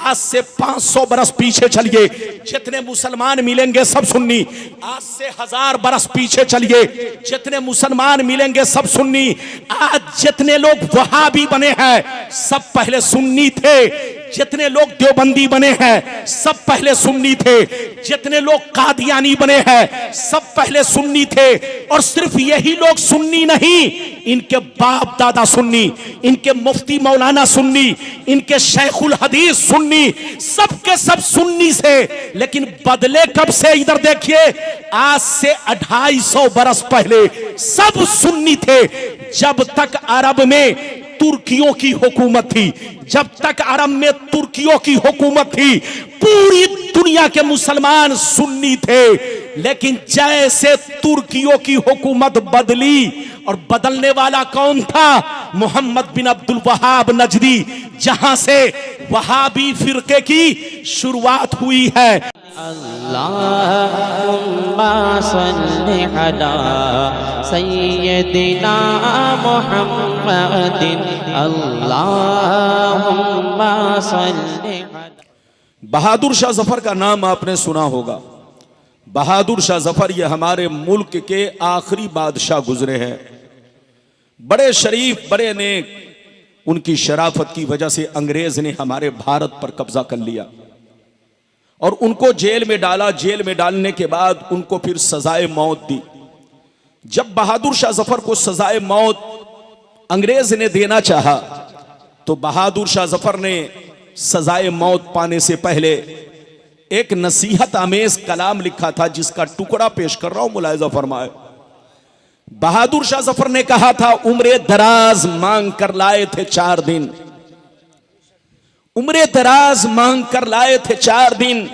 आज से 500 बरस पीछे चलिए, जितने मुसलमान मिलेंगे सब सुन्नी। आज से 1000 बरस पीछे चलिए, जितने मुसलमान मिलेंगे सब सुन्नी। आज जितने लोग वहाबी बने हैं सब पहले सुन्नी थे। जितने लोग देवबंदी बने हैं सब पहले सुन्नी थे। जितने लोग कादियानी बने हैं सब पहले सुन्नी थे। और सिर्फ यही लोग सुन्नी नहीं, इनके बाप दादा सुन्नी, इनके मुफ्ती मौलाना सुन्नी, इनके शेखुल हदीस सुन्नी, सबके सब सुन्नी से। लेकिन बदले कब से? इधर देखिए, आज से 250 बरस पहले सब सुन्नी थे। जब तक अरब में तुर्कियों की हुकूमत थी, जब तक अरब में तुर्कियों की हुकूमत थी, पूरी दुनिया के मुसलमान सुन्नी थे। लेकिन जैसे तुर्कियों की हुकूमत बदली, और बदलने वाला कौन था? मोहम्मद बिन अब्दुल वहाब नजदी, जहां से वहाबी फिरके की शुरुआत हुई है। अल्लाहुम्मा सल्लि अला सय्यदिना मुहम्मदिन अल्लाहुम्मा सल्लि। बहादुर शाह जफर का नाम आपने सुना होगा। बहादुर शाह जफर ये हमारे मुल्क के आखिरी बादशाह गुजरे हैं। बड़े शरीफ, बड़े नेक। उनकी शराफत की वजह से अंग्रेज ने हमारे भारत पर कब्जा कर लिया और उनको जेल में डाला। जेल में डालने के बाद उनको फिर सजाए मौत दी। जब बहादुर शाह जफर को सजाए मौत अंग्रेज ने देना चाहा, तो बहादुर शाह जफर ने सजाए मौत पाने से पहले एक नसीहत आमेज कलाम लिखा था, जिसका टुकड़ा पेश कर रहा हूं, मुलाहिजा फरमाए। बहादुर शाह जफर ने कहा था, उम्रे दराज मांग कर लाए थे 4 दिन, उम्रे दराज मांग कर लाए थे 4 दिन,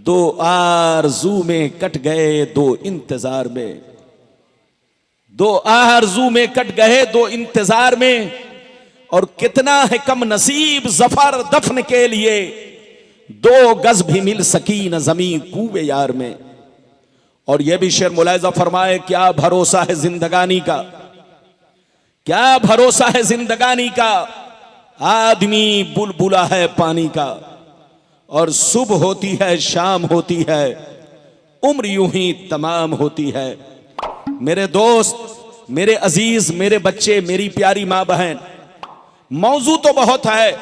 2 आरज़ू में कट गए 2 इंतजार में, 2 आरज़ू में कट गए 2 इंतजार में। और कितना है कम नसीब जफर दफन के लिए, 2 गज भी मिल सकी न जमीन कूबे यार में। और यह भी शेर मुलाहिजा फरमाए, क्या भरोसा है जिंदगानी का, क्या भरोसा है जिंदगानी का, आदमी बुलबुला है पानी का, और सुबह होती है शाम होती है, उम्र यूं ही तमाम होती है। मेरे दोस्त, मेरे अजीज, मेरे बच्चे, मेरी प्यारी मां बहन, मौजू तो बहुत है,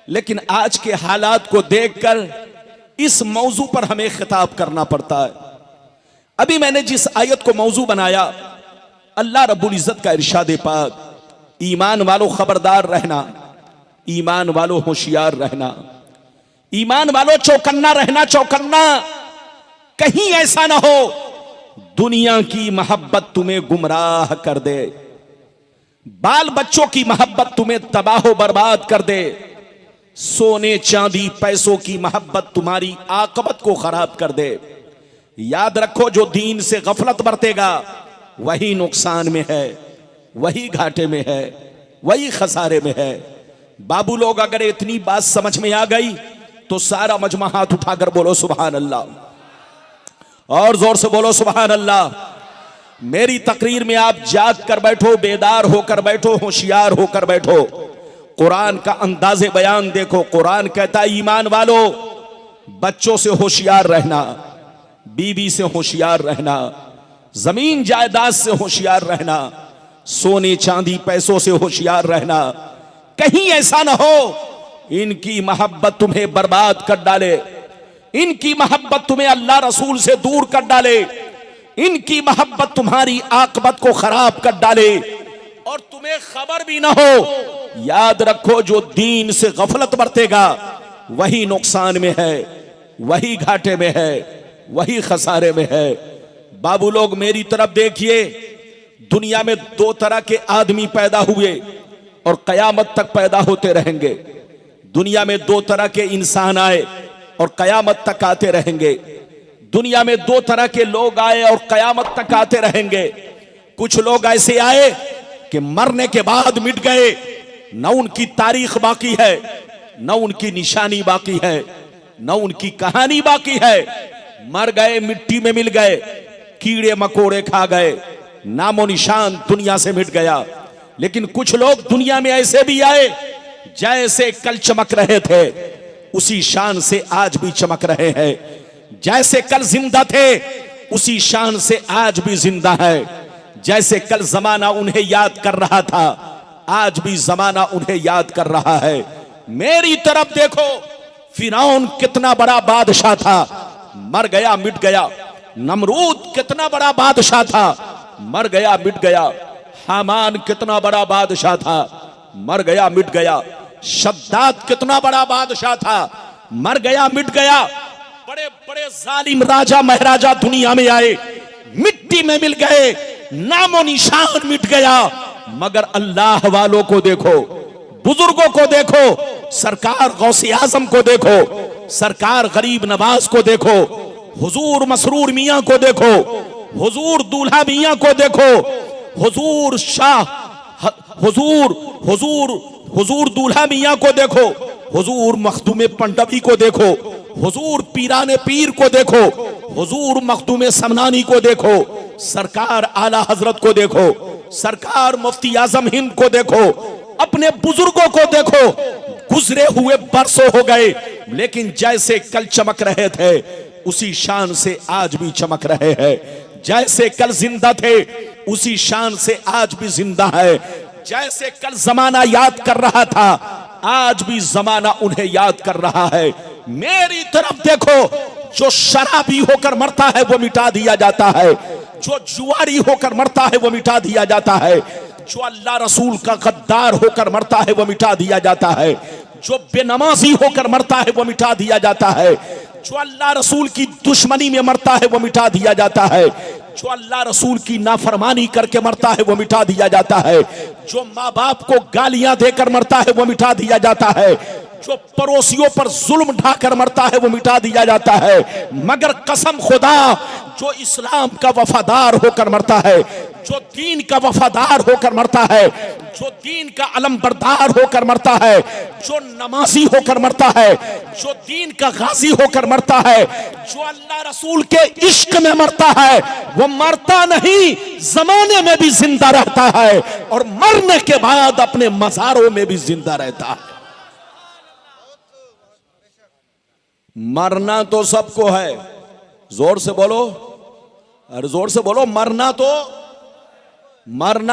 लेकिन आज के हालात को देखकर इस मौजू पर हमें खिताब करना पड़ता है। अभी मैंने जिस आयत को मौजू बनाया, अल्लाह रब्बुल इज्जत का इरशाद पाक, ईमान वालों खबरदार रहना, ईमान वालों होशियार रहना, ईमान वालों चौकन्ना रहना, चौकन्ना। कहीं ऐसा ना हो दुनिया की मोहब्बत तुम्हें गुमराह कर दे, बाल बच्चों की मोहब्बत तुम्हें तबाह बर्बाद कर दे, सोने चांदी पैसों की मोहब्बत तुम्हारी आकबत को खराब कर दे। याद रखो, जो दीन से गफलत बरतेगा वही नुकसान में है, वही घाटे में है, वही खसारे में है। बाबू लोग, अगर इतनी बात समझ में आ गई तो सारा मजमा हाथ उठाकर बोलो सुभान अल्लाह, और जोर से बोलो सुभान अल्लाह। मेरी तकरीर में आप जाग कर बैठो, बेदार होकर बैठो, होशियार होकर बैठो। कुरान का अंदाज़े बयान देखो। कुरान कहता है, ईमान वालों बच्चों से होशियार रहना, बीवी से होशियार रहना, जमीन जायदाद से होशियार रहना, सोने चांदी पैसों से होशियार रहना। कहीं ऐसा ना हो इनकी मोहब्बत तुम्हें बर्बाद कर डाले, इनकी मोहब्बत तुम्हें अल्लाह रसूल से दूर कर डाले, इनकी मोहब्बत तुम्हारी आकबत को खराब कर डाले और तुम्हें खबर भी ना हो। याद रखो, जो दीन से गफलत बरतेगा वही नुकसान में है, वही घाटे में है, वही खसारे में है। बाबू लोग, मेरी तरफ देखिए। दुनिया में 2 तरह के आदमी पैदा हुए और कयामत तक पैदा होते रहेंगे। दुनिया में 2 तरह के इंसान आए और कयामत तक आते रहेंगे। दुनिया में 2 तरह के लोग आए और कयामत तक आते रहेंगे। कुछ लोग ऐसे आए कि मरने के बाद मिट गए, न उनकी तारीख बाकी है, न उनकी निशानी बाकी है, न उनकी कहानी बाकी है। मर गए, मिट्टी में मिल गए, कीड़े मकोड़े खा गए, नामो निशान दुनिया से मिट गया। लेकिन कुछ लोग दुनिया में ऐसे भी आए जैसे कल चमक रहे थे, उसी शान से आज भी चमक रहे हैं। जैसे कल जिंदा थे उसी शान से आज भी जिंदा है। जैसे कल जमाना उन्हें याद कर रहा था आज भी जमाना उन्हें याद कर रहा है। मेरी तरफ देखो, फिरौन कितना बड़ा बादशाह था, मर गया मिट गया। नमरूद कितना बड़ा बादशाह था, मर गया मिट गया। हामान कितना बड़ा बादशाह था, मर गया मिट गया। शद्दाद कितना बड़ा बादशाह था, मर गया मिट गया। बड़े बड़े जालिम राजा महाराजा दुनिया में आए, मिट्टी में मिल गए, नामो निशान मिट गया। मगर अल्लाह वालों को देखो, बुजुर्गों को देखो, सरकार गौसे आजम को देखो, सरकार गरीब नवाज को देखो, हुजूर मसरूर मियां को देखो, हुजूर दूल्हा मियां को देखो, हुजूर शाह हुजूर हुजूर हुजूर दूल्हा मियां को देखो, हुजूर मखदूम पंडवी को देखो, हुजूर पीराने पीर को देखो, हुजूर मखदूम समनानी को देखो, सरकार आला हजरत को देखो, सरकार मुफ्ती आजम हिंद को देखो, अपने बुजुर्गों को देखो। गुजरे हुए बरसों हो गए लेकिन जैसे कल चमक रहे थे उसी शान से आज भी चमक रहे हैं। जैसे कल जिंदा थे उसी शान से आज भी जिंदा है। जैसे कल जमाना याद कर रहा था आज भी जमाना उन्हें याद कर रहा है। मेरी तरफ देखो, जो शराबी होकर मरता है वो मिटा दिया जाता है, जो जुआरी होकर मरता है वो मिटा दिया जाता है, जो अल्लाह रसूल का गद्दार होकर मरता है वो मिटा दिया जाता है, जो बेनमाजी होकर मरता है वो मिटा दिया जाता है, जो अल्लाह रसूल की दुश्मनी में मरता है वो मिटा दिया जाता है, जो अल्लाह रसूल की नाफरमानी करके मरता है वो मिटा दिया जाता है, जो माँ बाप को गालियां देकर मरता है वो मिटा दिया जाता है, जो पड़ोसियों पर जुल्म ढाकर मरता है वो मिटा दिया जाता है। मगर कसम खुदा, जो इस्लाम का वफादार होकर मरता है, जो दीन का वफादार होकर मरता है, जो दीन का अलमबरदार होकर मरता है, जो नमाजी होकर मरता है, जो दीन का गाजी होकर मरता है, जो अल्लाह रसूल के इश्क में मरता है, वो मरता नहीं, जमाने में भी जिंदा रहता है और मरने के बाद अपने मज़ारों में भी जिंदा रहता है। मरना तो सबको है, जोर से बोलो, अरे जोर से बोलो, मरना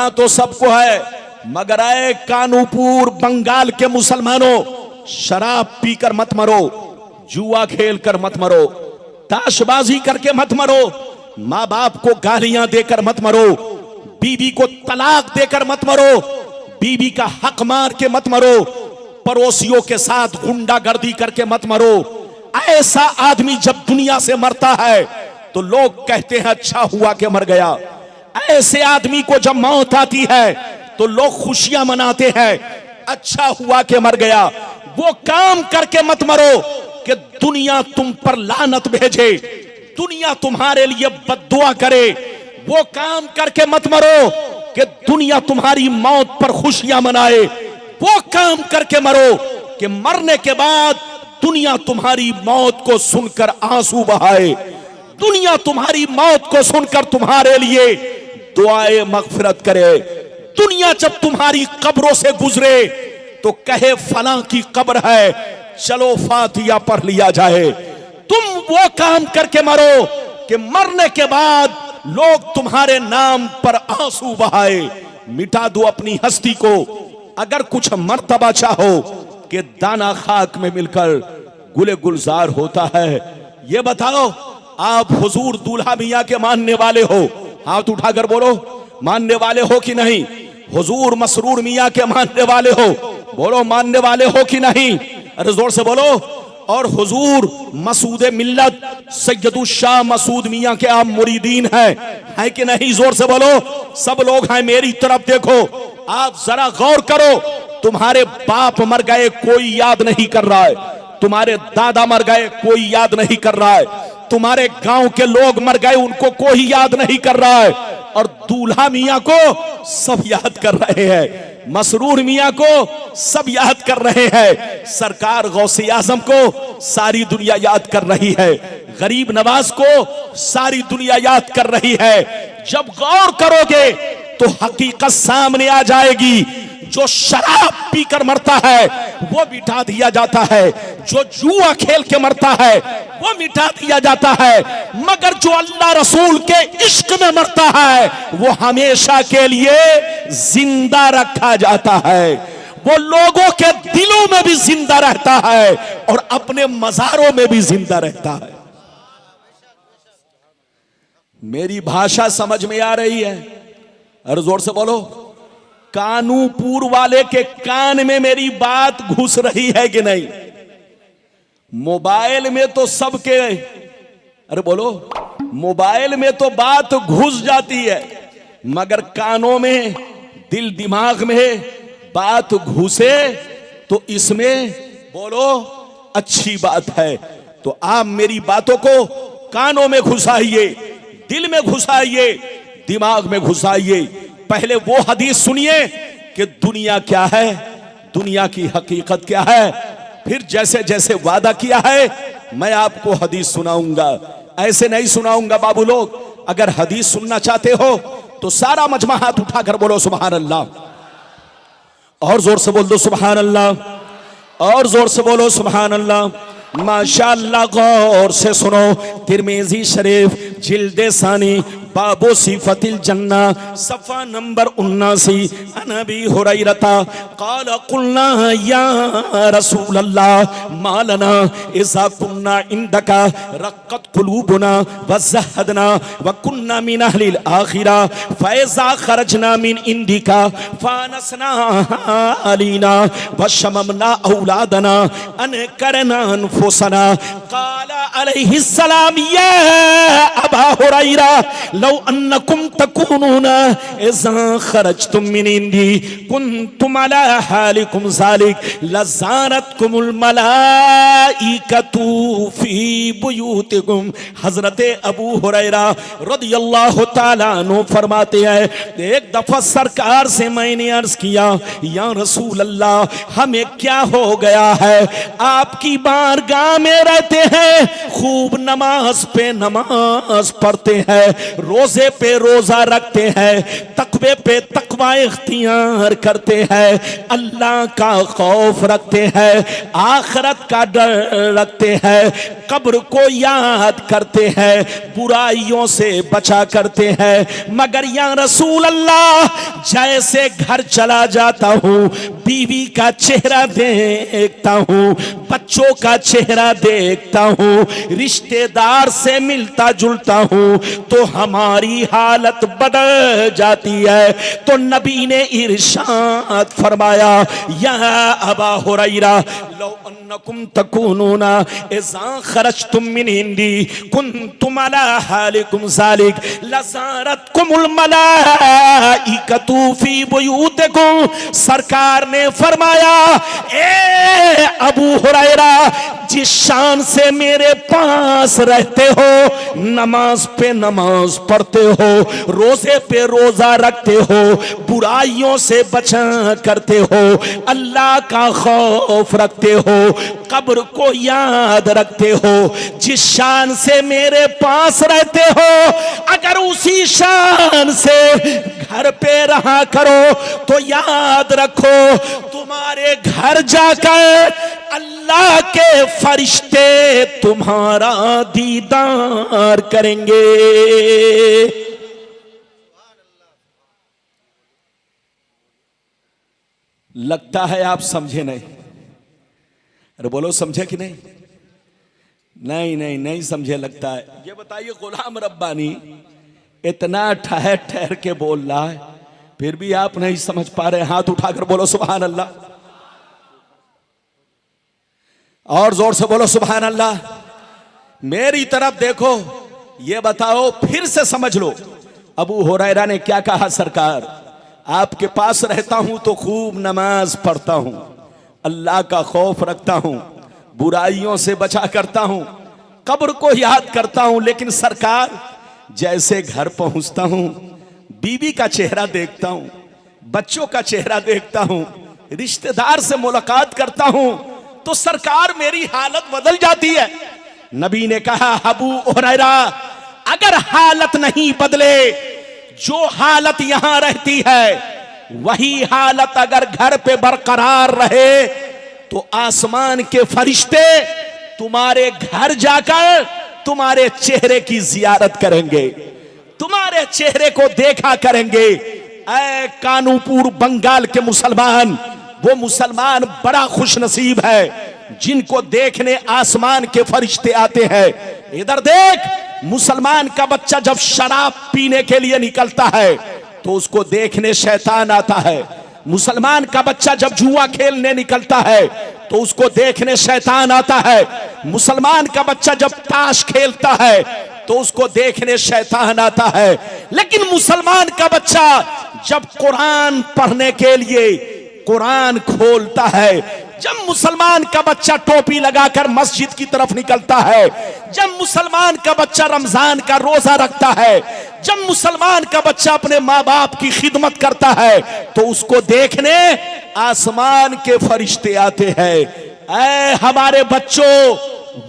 तो सबको है। मगर आए कानूपुर बंगाल के मुसलमानों, शराब पीकर मत मरो, जुआ खेल कर मत मरो, ताशबाजी करके मत मरो, माँ बाप को गालियां देकर मत मरो, बीवी को तलाक देकर मत मरो, बीवी का हक मार के मत मरो, पड़ोसियों के साथ गुंडागर्दी करके मत मरो। ऐसा आदमी जब दुनिया से मरता है तो लोग कहते हैं अच्छा हुआ कि मर गया। ऐसे आदमी को जब मौत आती है तो लोग खुशियां मनाते हैं, अच्छा हुआ कि मर गया। वो काम करके मत मरो कि दुनिया तुम पर लानत भेजे, दुनिया तुम्हारे लिए बद्दुआ करे। वो काम करके मत मरो कि दुनिया तुम्हारी मौत पर खुशियां मनाए। वो काम करके मरो कि मरने के बाद दुनिया तुम्हारी मौत को सुनकर आंसू बहाए, दुनिया तुम्हारी मौत को सुनकर तुम्हारे लिए दुआए मगफिरत करे। दुनिया जब तुम्हारी कब्रों से गुजरे तो कहे फलां की कब्र है, चलो फातिहा पढ़ लिया जाए। तुम वो काम करके मरो कि मरने के बाद लोग तुम्हारे नाम पर आंसू बहाए। मिटा दो अपनी हस्ती को। अगर कुछ मर्तबा चाहो कि दाना खाक में मिलकर गुले गुलजार होता है, ये बताओ आप हुजूर दूल्हा मियां के मानने वाले हो? हाथ उठाकर बोलो, मानने वाले हो कि नहीं? हुजूर मसरूर मियां के मानने वाले हो? बोलो, मानने वाले हो कि नहीं? अरे जोर से बोलो। और हुजूर मसूद मिल्लत सैयदुल शाह मसूद मियां के आप मुरीदीन हैं कि नहीं? जोर से बोलो। सब लोग हैं, मेरी तरफ देखो। आप जरा गौर करो, तुम्हारे बाप मर गए कोई याद नहीं कर रहा है, तुम्हारे दादा मर गए कोई याद नहीं कर रहा है, तुम्हारे गांव के लोग मर गए उनको कोई याद नहीं कर रहा है, और दूल्हा मियां को सब याद कर रहे हैं, मसरूर मियां को सब याद कर रहे हैं, सरकार गौसे आजम को सारी दुनिया याद कर रही है, गरीब नवाज को सारी दुनिया याद कर रही है। जब गौर करोगे तो हकीकत सामने आ जाएगी। जो शराब पीकर मरता है वो मिटा दिया जाता है, जो जुआ खेल के मरता है वो मिटा दिया जाता है, मगर जो अल्लाह रसूल के इश्क में मरता है वो हमेशा के लिए जिंदा रखा जाता है। वो लोगों के दिलों में भी जिंदा रहता है और अपने मज़ारों में भी जिंदा रहता है। मेरी भाषा समझ में आ रही है? और जोर से बोलो, कानूपुर वाले के कान में मेरी बात घुस रही है कि नहीं? मोबाइल में तो सबके, अरे बोलो, मोबाइल में तो बात घुस जाती है, मगर कानों में, दिल दिमाग में बात घुसे तो इसमें बोलो अच्छी बात है। तो आप मेरी बातों को कानों में घुसाइए, दिल में घुसाइए, दिमाग में घुसाइए। पहले वो हदीस सुनिए कि दुनिया क्या है, दुनिया की हकीकत क्या है, फिर जैसे जैसे वादा किया है मैं आपको हदीस सुनाऊंगा। ऐसे नहीं सुनाऊंगा बाबू लोग। अगर हदीस सुनना चाहते हो तो सारा मजमा हाथ उठाकर बोलो सुभान अल्लाह, और जोर से बोल दो सुभान अल्लाह, और जोर से बोलो सुभान अल्लाह। माशाअल्लाह, गौर से सुनो। तिरमिज़ी शरीफ जिल्दे सानी बाबो सिफतिल जन्ना सफ़ा नंबर 79। अनबी हुरैरता क़ाल क़ुलना या रसूल अल्लाह मा लना इज़ा कुन्ना इंदका रक़्क़त क़ुलूबुना व ज़हदना व कुन्ना मिन अहलिल आखिरा फ़इज़ा ख़रजना मिन इंदिका फ़ानसना अलीना व शममना औलादना अनकरना अनफुसना। क़ाल अलैहिस्सलाम या अबा हुरैरा लौ अन्नकुम तकूनूना इज़ा खरजतुम मिन इंदी कुन्तुम अला हालिकुम ज़ालिक लज़ारतकुमुल मलाइकतु फी बुयूतिकुम। हज़रत अबू हुरैरा रज़ियल्लाहु ताला अन्हु फरमाते हैं, एक दफा सरकार से मैंने अर्ज किया, या रसूल अल्लाह हमें क्या हो गया है, आपकी बारगाह में रहते हैं, खूब नमाज पे नमाज पढ़ते हैं, रोजे पे रोजा रखते हैं, तकवे पे तकवा इख्तियार करते हैं, अल्लाह का खौफ रखते हैं, आखिरत का डर रखते हैं, कब्र को याद करते हैं, बुराइयों से बचा करते हैं, मगर या रसूल अल्लाह जैसे घर चला जाता हूँ बीवी का चेहरा देखता हूँ, बच्चों का चेहरा देखता हूँ, रिश्तेदार से मिलता जुलता हूँ तो हमारी हालत बदल जाती है। तो नबी ने इरशाद फरमाया, या अबा हुरैरा लौ अन्नकुम तकूनूना इज़ा खरजतुम मिन इंदी कुन्तुम अला हालिकुम ज़ालिक लज़ारतकुमुल मलाइकतु फी बुयूतिकुम। सरकार ने फरमाया, ए अबू हुरैरा जिस शान से मेरे पास रहते हो, नमाज पे नमाज पढ़ते हो, रोजे पे रोजा रखते हो, बुराइयों से बचा करते हो, अल्लाह का खौफ रखते हो, कब्र को याद रखते हो, जिस शान से मेरे पास रहते हो अगर उसी शान से घर पे रहा करो तो याद रखो तुम्हारे घर जाकर अल्लाह के फरिश्ते तुम्हारा दीदार करेंगे। लगता है आप समझे नहीं। अरे बोलो समझे कि नहीं? नहीं समझे लगता है। ये बताइए, गुलाम रब्बानी इतना ठहर ठहर के बोल रहा है फिर भी आप नहीं समझ पा रहे। हाथ उठाकर बोलो सुभान अल्लाह, और जोर से बोलो सुभान अल्लाह। मेरी तरफ देखो, ये बताओ, फिर से समझ लो। अबू हुरैरा ने क्या कहा, सरकार आपके पास रहता हूं तो खूब नमाज पढ़ता हूं, अल्लाह का खौफ रखता हूं, बुराइयों से बचा करता हूं, कब्र को याद करता हूं, लेकिन सरकार जैसे घर पहुंचता हूं बीवी का चेहरा देखता हूं, बच्चों का चेहरा देखता हूं, रिश्तेदार से मुलाकात करता हूं तो सरकार मेरी हालत बदल जाती है। नबी ने कहा, अबू हुरैरा अगर हालत नहीं बदले, जो हालत यहां रहती है वही हालत अगर घर पे बरकरार रहे तो आसमान के फरिश्ते तुम्हारे घर जाकर तुम्हारे चेहरे की जियारत करेंगे, तुम्हारे चेहरे को देखा करेंगे। ऐ कानूपुर बंगाल के मुसलमान, वो मुसलमान बड़ा खुश नसीब है जिनको देखने आसमान के फरिश्ते आते हैं। इधर देख, मुसलमान का बच्चा जब शराब पीने के लिए निकलता है तो उसको देखने शैतान आता है। मुसलमान का बच्चा जब जुआ खेलने निकलता है तो उसको देखने शैतान आता है। मुसलमान का बच्चा जब ताश खेलता है तो उसको देखने शैतान आता है। लेकिन मुसलमान का बच्चा जब कुरान पढ़ने के लिए कुरान खोलता है, जब मुसलमान का बच्चा टोपी लगाकर मस्जिद की तरफ निकलता है, जब मुसलमान का बच्चा रमजान का रोजा रखता है, जब मुसलमान का बच्चा अपने माँ बाप की खिदमत करता है तो उसको देखने आसमान के फरिश्ते आते हैं। ऐ हमारे बच्चों,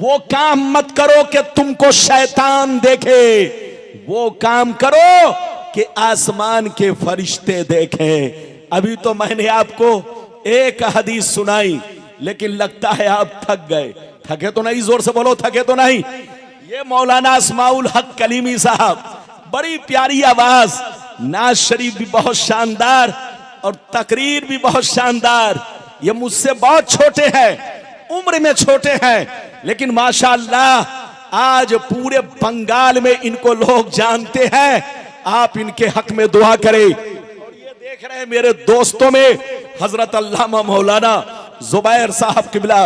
वो काम मत करो कि तुमको शैतान देखे, वो काम करो कि आसमान के फरिश्ते देखें। अभी तो मैंने आपको एक हदीस सुनाई, लेकिन लगता है आप थक गए। थके तो नहीं? जोर से बोलो, थके तो नहीं? ये मौलाना अस्माउल हक कलीमी साहब, बड़ी प्यारी आवाज, नाज शरीफ भी बहुत शानदार और तकरीर भी बहुत शानदार। ये मुझसे बहुत छोटे हैं, उम्र में छोटे हैं, लेकिन माशाअल्लाह आज पूरे बंगाल में इनको लोग जानते हैं। आप इनके हक में दुआ करें। और ये देख रहे हैं मेरे दोस्तों में हजरत अल्लामा मौलाना जुबैर साहब किबला,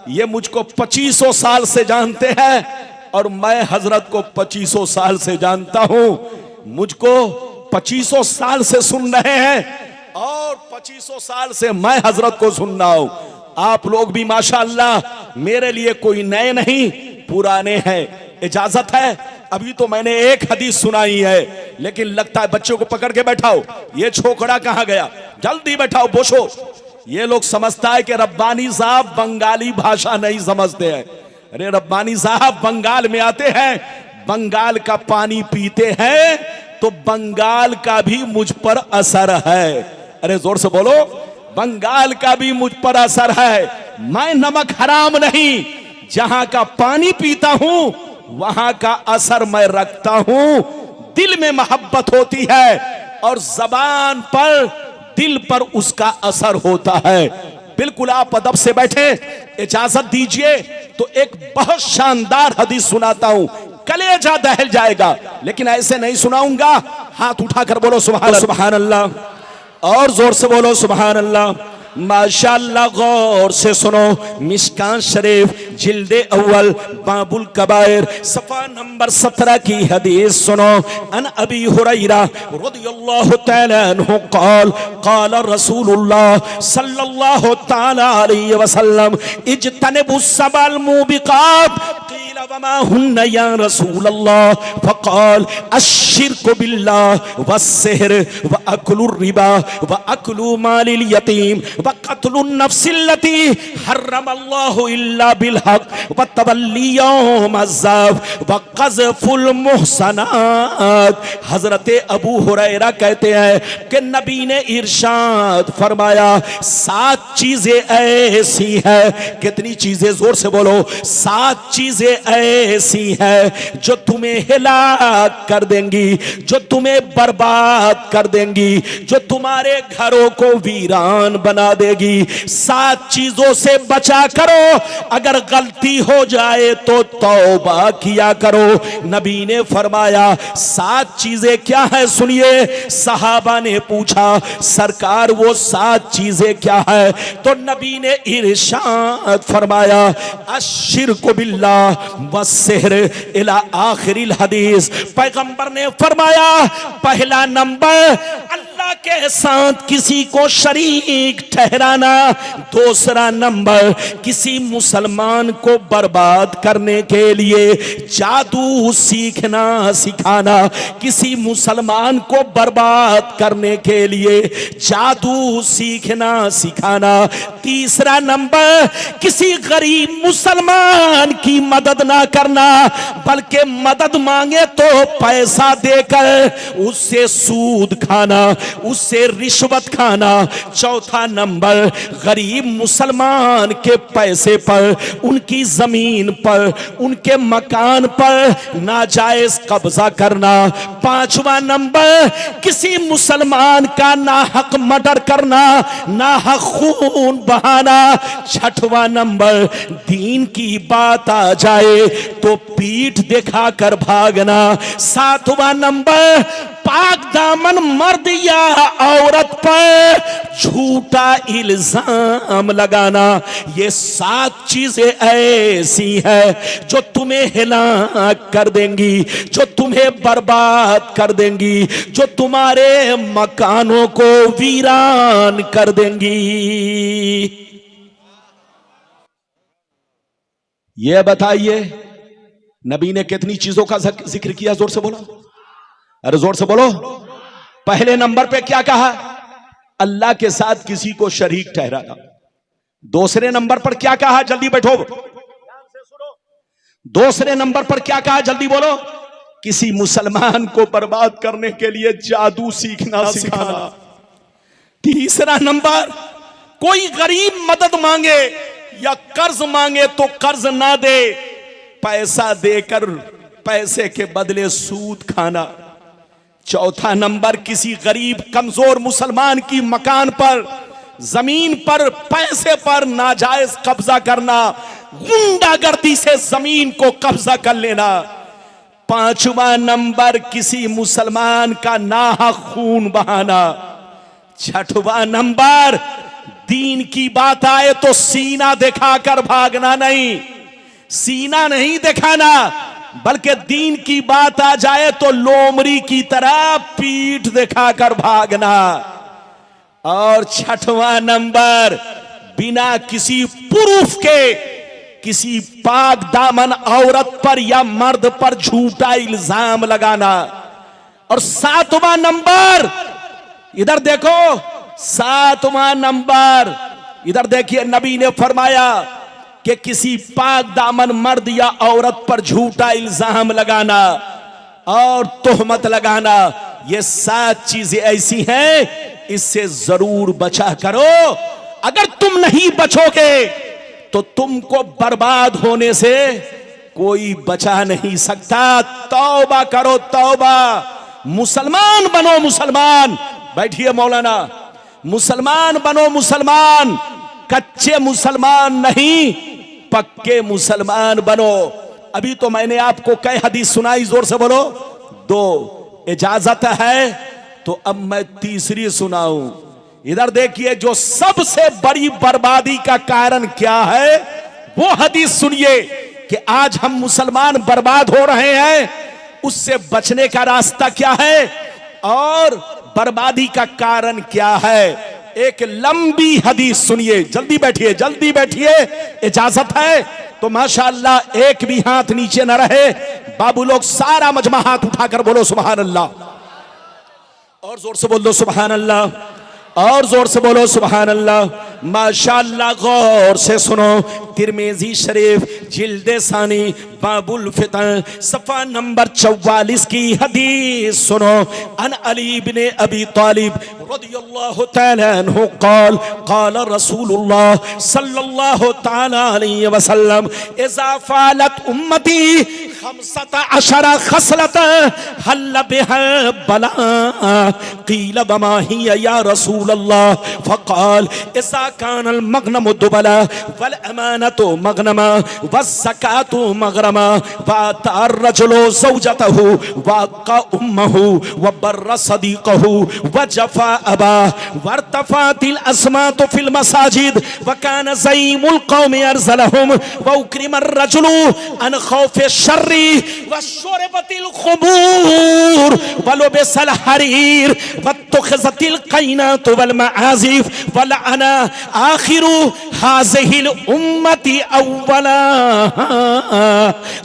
ये मुझको 2500 साल से जानते हैं और मैं हजरत को 2500 साल से जानता हूं। मुझको 2500 साल से सुन रहे हैं और 2500 साल से मैं हजरत को सुन रहा हूं। आप लोग भी माशाअल्लाह मेरे लिए कोई नए नहीं, पुराने हैं। इजाजत है? अभी तो मैंने एक हदीस सुनाई है, लेकिन लगता है बच्चों को पकड़ के बैठाओ। ये छोकरा कहां गया? जल्दी बैठाओ, बोशो। ये लोग समझता है कि रब्बानी साहब बंगाली भाषा नहीं समझते हैं। अरे रब्बानी साहब बंगाल में आते हैं, बंगाल का पानी पीते हैं तो बंगाल का भी मुझ पर असर है। अरे जोर से बोलो, बंगाल का भी मुझ पर असर है। मैं नमक हराम नहीं, जहां का पानी पीता हूं वहां का असर मैं रखता हूं। दिल में मोहब्बत होती है और जबान पर, दिल पर उसका असर होता है। बिल्कुल आप अदब से बैठे, इजाजत दीजिए तो एक बहुत शानदार हदीस सुनाता हूं। कलेजा दहल जाएगा, लेकिन ऐसे नहीं सुनाऊंगा। हाथ उठाकर बोलो सुभान अल्लाह, और जोर से बोलो सुभान अल्लाह। माशाअल्लाह, गौर से सुनो। मिशकात शरीफ जिल्दे अव्वल बाबुल कबायर सफा नंबर 17 की हदीस सुनो। अन अबी हुरैरा रदियल्लाहु तआला अन्हु क़ाल क़ाल रसूलुल्लाह सल्लल्लाहु तआला अलैहि वसल्लम इज्तनिबुस सबल मुबिक़ात क़ील वमा हुन्ना या रसूलल्लाह फ़क़ाल अश्शिरकु बिल्लाह वस्सिहर व अक्लुर रिबा व अक्लु मालिल यतीम व क़त्लुन नफ्सिल्लती हर्रमल्लाहु इल्ला बिल हक़ व तवल्ली यौमज़्ज़ाफ़ व क़ज़फ़ुल मुहसनात। हज़रत अबू हुरैरा कहते हैं कि नबी ने इरशाद फरमाया, 7 चीजें ऐसी हैं। कितनी चीजें? जोर से बोलो। 7 चीजें ऐसी हैं जो तुम्हें हिलाक कर देंगी, जो तुम्हें बर्बाद कर देंगी, जो तुम्हारे घरों को वीरान बना देगी। 7 चीजों से बचा करो, अगर गलती हो जाए तो तौबा किया करो। नबी ने फरमाया 7 चीजें क्या है? सुनिए। सहाबा ने पूछा, सरकार वो 7 चीजें क्या है? तो नबी ने इरशाद फरमाया, अश्शिरकु बिल्लाह वस्सिहर इला आखिरिल हदीस। पैगंबर ने फरमाया, पहला नंबर अल्लाह के साथ किसी को शरीक ठहराना। दूसरा नंबर किसी मुसलमान को बर्बाद करने के लिए जादू सीखना सिखाना। किसी मुसलमान को बर्बाद करने के लिए जादू सीखना सिखाना। तीसरा नंबर किसी गरीब मुसलमान की मदद ना करना, बल्कि मदद मांगे तो पैसा देकर उससे सूद खाना, उससे रिश्वत खाना। चौथा नंबर, गरीब मुसलमान के पैसे पर, उनकी जमीन पर, उनके मकान पर नाजायज कब्जा करना। पांचवा नंबर, किसी मुसलमान का नाहक मर्डर करना, नाहक खून बहाना। छठवां नंबर, दीन की बात आ जाए तो पीठ दिखाकर भागना। सातवां नंबर, पाक दामन मर्द या औरत पर झूठा इल्जाम लगाना। ये 7 चीजें ऐसी है जो तुम्हें हिलाक कर देंगी, जो तुम्हें बर्बाद कर देंगी, जो तुम्हारे मकानों को वीरान कर देंगी। ये बताइए नबी ने कितनी चीजों का जिक्र किया? जोर से बोलो, अरे जोर से बोलो। पहले नंबर पे क्या कहा? अल्लाह के साथ किसी को शरीक ठहराना। दूसरे नंबर पर क्या कहा? जल्दी बैठो, दूसरे नंबर पर क्या कहा? जल्दी बोलो। किसी मुसलमान को बर्बाद करने के लिए जादू सीखना सिखाना। तीसरा नंबर, कोई गरीब मदद मांगे या कर्ज मांगे तो कर्ज ना दे, पैसा देकर पैसे के बदले सूद खाना। चौथा नंबर, किसी गरीब कमजोर मुसलमान की मकान पर, जमीन पर, पैसे पर नाजायज कब्जा करना, गुंडागर्दी से जमीन को कब्जा कर लेना। पांचवा नंबर, किसी मुसलमान का नाहक खून बहाना। छठवां नंबर, दीन की बात आए तो सीना दिखाकर भागना नहीं, सीना नहीं दिखाना, बल्कि दीन की बात आ जाए तो लोमड़ी की तरह पीठ दिखाकर भागना। और छठवां नंबर, बिना किसी प्रूफ के किसी पाक दामन औरत पर या मर्द पर झूठा इल्जाम लगाना। और सातवां नंबर, इधर देखो, सातवां नंबर, इधर देखिए, नबी ने फरमाया कि किसी पाक दामन मर्द या औरत पर झूठा इल्जाम लगाना और तोहमत लगाना। ये 7 चीजें ऐसी हैं, इससे जरूर बचा करो। अगर तुम नहीं बचोगे तो तुमको बर्बाद होने से कोई बचा नहीं सकता। तौबा करो, तौबा। मुसलमान बनो, मुसलमान। बैठिए मौलाना, मुसलमान बनो, मुसलमान। कच्चे मुसलमान नहीं, पक्के मुसलमान बनो। अभी तो मैंने आपको कई हदीस सुनाई, जोर से बोलो। 2 इजाजत है तो अब मैं तीसरी सुनाऊं। इधर देखिए, जो सबसे बड़ी बर्बादी का कारण क्या है वो हदीस सुनिए कि आज हम मुसलमान बर्बाद हो रहे हैं, उससे बचने का रास्ता क्या है और बर्बादी का कारण क्या है। एक लंबी हदीस सुनिए, जल्दी बैठिए, जल्दी बैठिए, इजाजत है तो माशाअल्लाह एक भी हाथ नीचे न रहे। बाबू लोग सारा मजमा हाथ उठाकर बोलो सुभान अल्लाह, और जोर से बोल दो सुभान अल्लाह, और जोर से बोलो सुभान अल्लाह। माशाअल्लाह, गौर से सुनो। तिरमिज़ी शरीफ जिल्दे सानी बाबुल फितन सफा नंबर 44 की हदीस सुनो। अन अली इब्ने अबी तालिब रदियल्लाहु तआला अन्हु क़ाल क़ाल रसूलुल्लाह सल्लल्लाहु तआला अलैहि वसल्लम इज़ा फ़अलत उम्मती 15 खसलत हल बिहा बला क़ील वमा हिया या रसूलल्लाह फ़क़ाल इज़ा कानल मग़नमु दुबला वल अमानतु मग़नमा वज़्ज़कातु मग़रमा वअतार रजुलु ज़ौजतहु वअक़ा उम्महु वबर्र सदीक़हु वजफ़ा अबा वर्तफ़ातिल अस्मातु फिल मसाजिद वकान ज़ईमुल क़ौमि अरज़लहुम वउक्रिमर रजुलु अन ख़ौफ़ि शर्रि वशुरबतिल ख़ुबूर वलुबिसल हरीर वत्तख़ज़तिल क़ैनातु वल मआज़िफ़ वलअना आखिरु हाज़िहिल उम्मति अव्वला।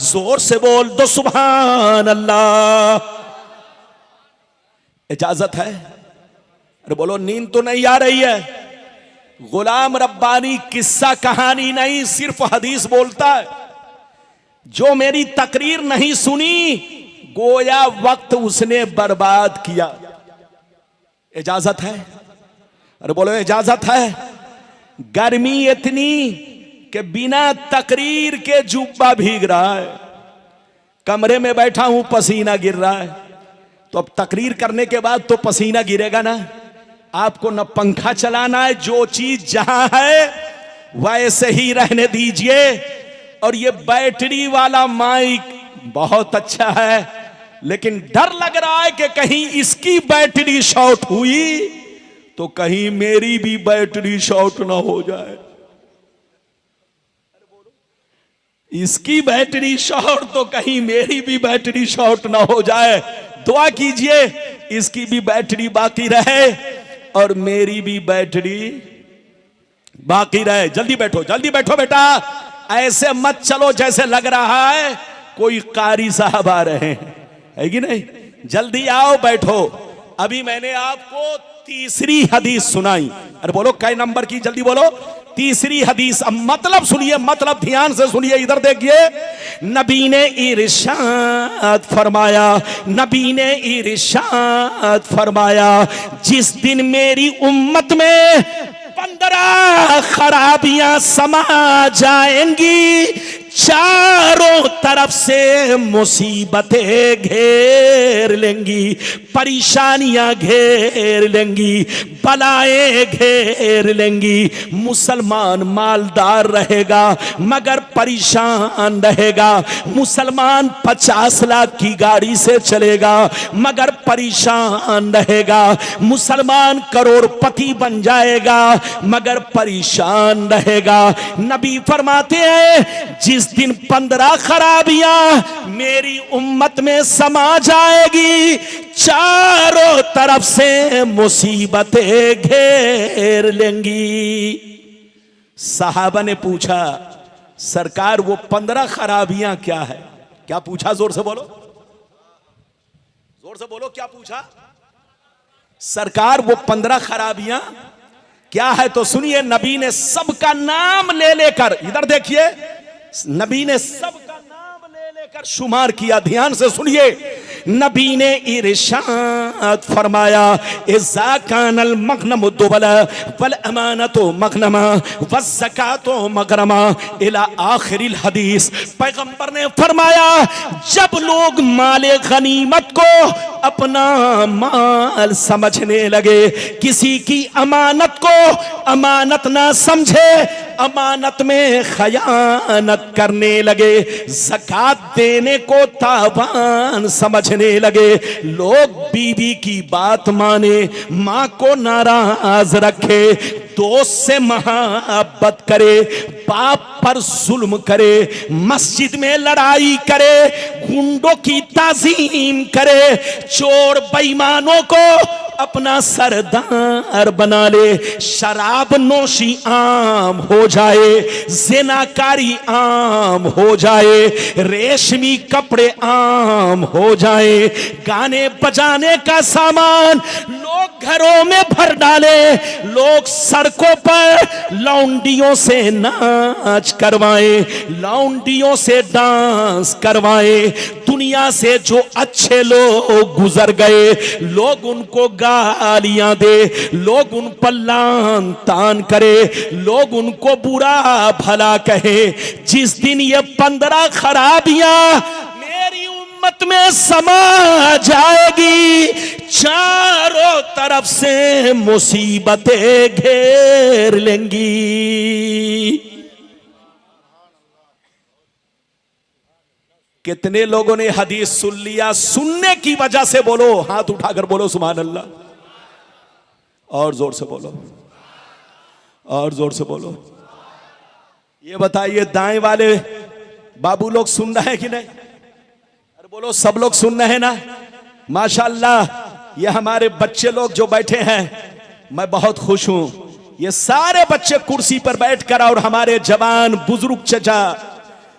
जोर से बोल दो सुभान अल्लाह। इजाजत है? अरे बोलो, नींद तो नहीं आ रही है? गुलाम रब्बानी किस्सा कहानी नहीं, सिर्फ हदीस बोलता है। जो मेरी तकरीर नहीं सुनी, गोया वक्त उसने बर्बाद किया। इजाजत है? अरे बोलो इजाजत है? गर्मी इतनी कि बिना तकरीर के जुब्बा भीग रहा है, कमरे में बैठा हूं पसीना गिर रहा है, तो अब तकरीर करने के बाद तो पसीना गिरेगा ना। आपको न पंखा चलाना है, जो चीज जहां है वैसे ही रहने दीजिए। और ये बैटरी वाला माइक बहुत अच्छा है, लेकिन डर लग रहा है कि कहीं इसकी बैटरी शॉर्ट हुई तो कहीं मेरी भी बैटरी शॉर्ट ना हो जाए। इसकी बैटरी शॉर्ट तो कहीं मेरी भी बैटरी शॉर्ट ना हो जाए। दुआ कीजिए इसकी भी बैटरी बाकी रहे और मेरी भी बैटरी बाकी रहे। जल्दी बैठो बेटा, ऐसे मत चलो जैसे लग रहा है कोई कारी साहब आ रहे हैं, है कि नहीं? जल्दी आओ, बैठो। अभी मैंने आपको तीसरी हदीस सुनाई। अरे बोलो कै नंबर की? जल्दी बोलो। तीसरी हदीस। अब मतलब सुनिए, मतलब ध्यान से सुनिए, इधर देखिए। नबी ने इरशाद फरमाया, जिस दिन मेरी उम्मत में 15 खराबियां समा जाएंगी, चारों तरफ से मुसीबतें घेर लेंगी, परेशानियां घेर लेंगी, बलाएं घेर लेंगी। मुसलमान मालदार रहेगा मगर परेशान रहेगा। मुसलमान 50 लाख की गाड़ी से चलेगा मगर परेशान रहेगा। मुसलमान करोड़पति बन जाएगा मगर परेशान रहेगा। नबी फरमाते हैं, जिस दिन 15 खराबियां मेरी उम्मत में समा जाएगी, चारों तरफ से मुसीबतें घेर लेंगी। साहबा ने पूछा, सरकार वो 15 खराबियां क्या है? क्या पूछा? जोर से बोलो, क्या पूछा? सरकार वो 15 खराबियां क्या है? तो सुनिए, नबी ने सबका नाम ले लेकर, इधर देखिए, नबी ने सबका नाम ले लेकर शुमार किया। ध्यान से सुनिए, नबी ने इरशाद फरमाया, इज़ा कानल मग़नमु दुबला वल अमानतु मग़नमा वज़्ज़कातु मग़रमा इला आखिरिल हदीस। पैगंबर ने फरमाया, जब लोग माले गनीमत को अपना माल समझने लगे, किसी की अमानत को अमानत ना समझे, अमानत में खयानत करने लगे, ज़कात देने को तावान समझने लगे, लोग बीवी की बात माने, माँ को नाराज रखे, दोस्त से मोहब्बत करे, बाप पर जुल्म करे, मस्जिद में लड़ाई करे, गुंडों की ताज़ीम करे, चोर बेईमानों को अपना सरदार बना ले, शराब नोशी आम हो जाए, ज़िनाकारी आम हो जाए, रेशमी कपड़े आम हो जाए, गाने बजाने का सामान लोग घरों में भर डाले, लोग सड़कों पर लौंडियों से नाच करवाएं, लौंडियों से डांस करवाएं। दुनिया से जो अच्छे लोग गुजर गए, लोग उनको गालियां दे, लोग उन पर लान तान करे, लोग उनको बुरा भला कहे। जिस दिन ये 15 खराबियां मेरी उम्मत में समा जाएगी, चारों तरफ से मुसीबतें घेर लेंगी। कितने लोगों ने हदीस सुन लिया? सुनने की वजह से बोलो, हाथ उठाकर बोलो सुभान अल्लाह, और जोर से बोलो, और जोर से बोलो। ये बताइए, दाएं वाले बाबू लोग सुन रहे हैं कि नहीं? अरे बोलो, सब लोग सुन रहे हैं ना? माशाअल्लाह, ये हमारे बच्चे लोग जो बैठे हैं, मैं बहुत खुश हूं। ये सारे बच्चे कुर्सी पर बैठकर और हमारे जवान बुजुर्ग चचा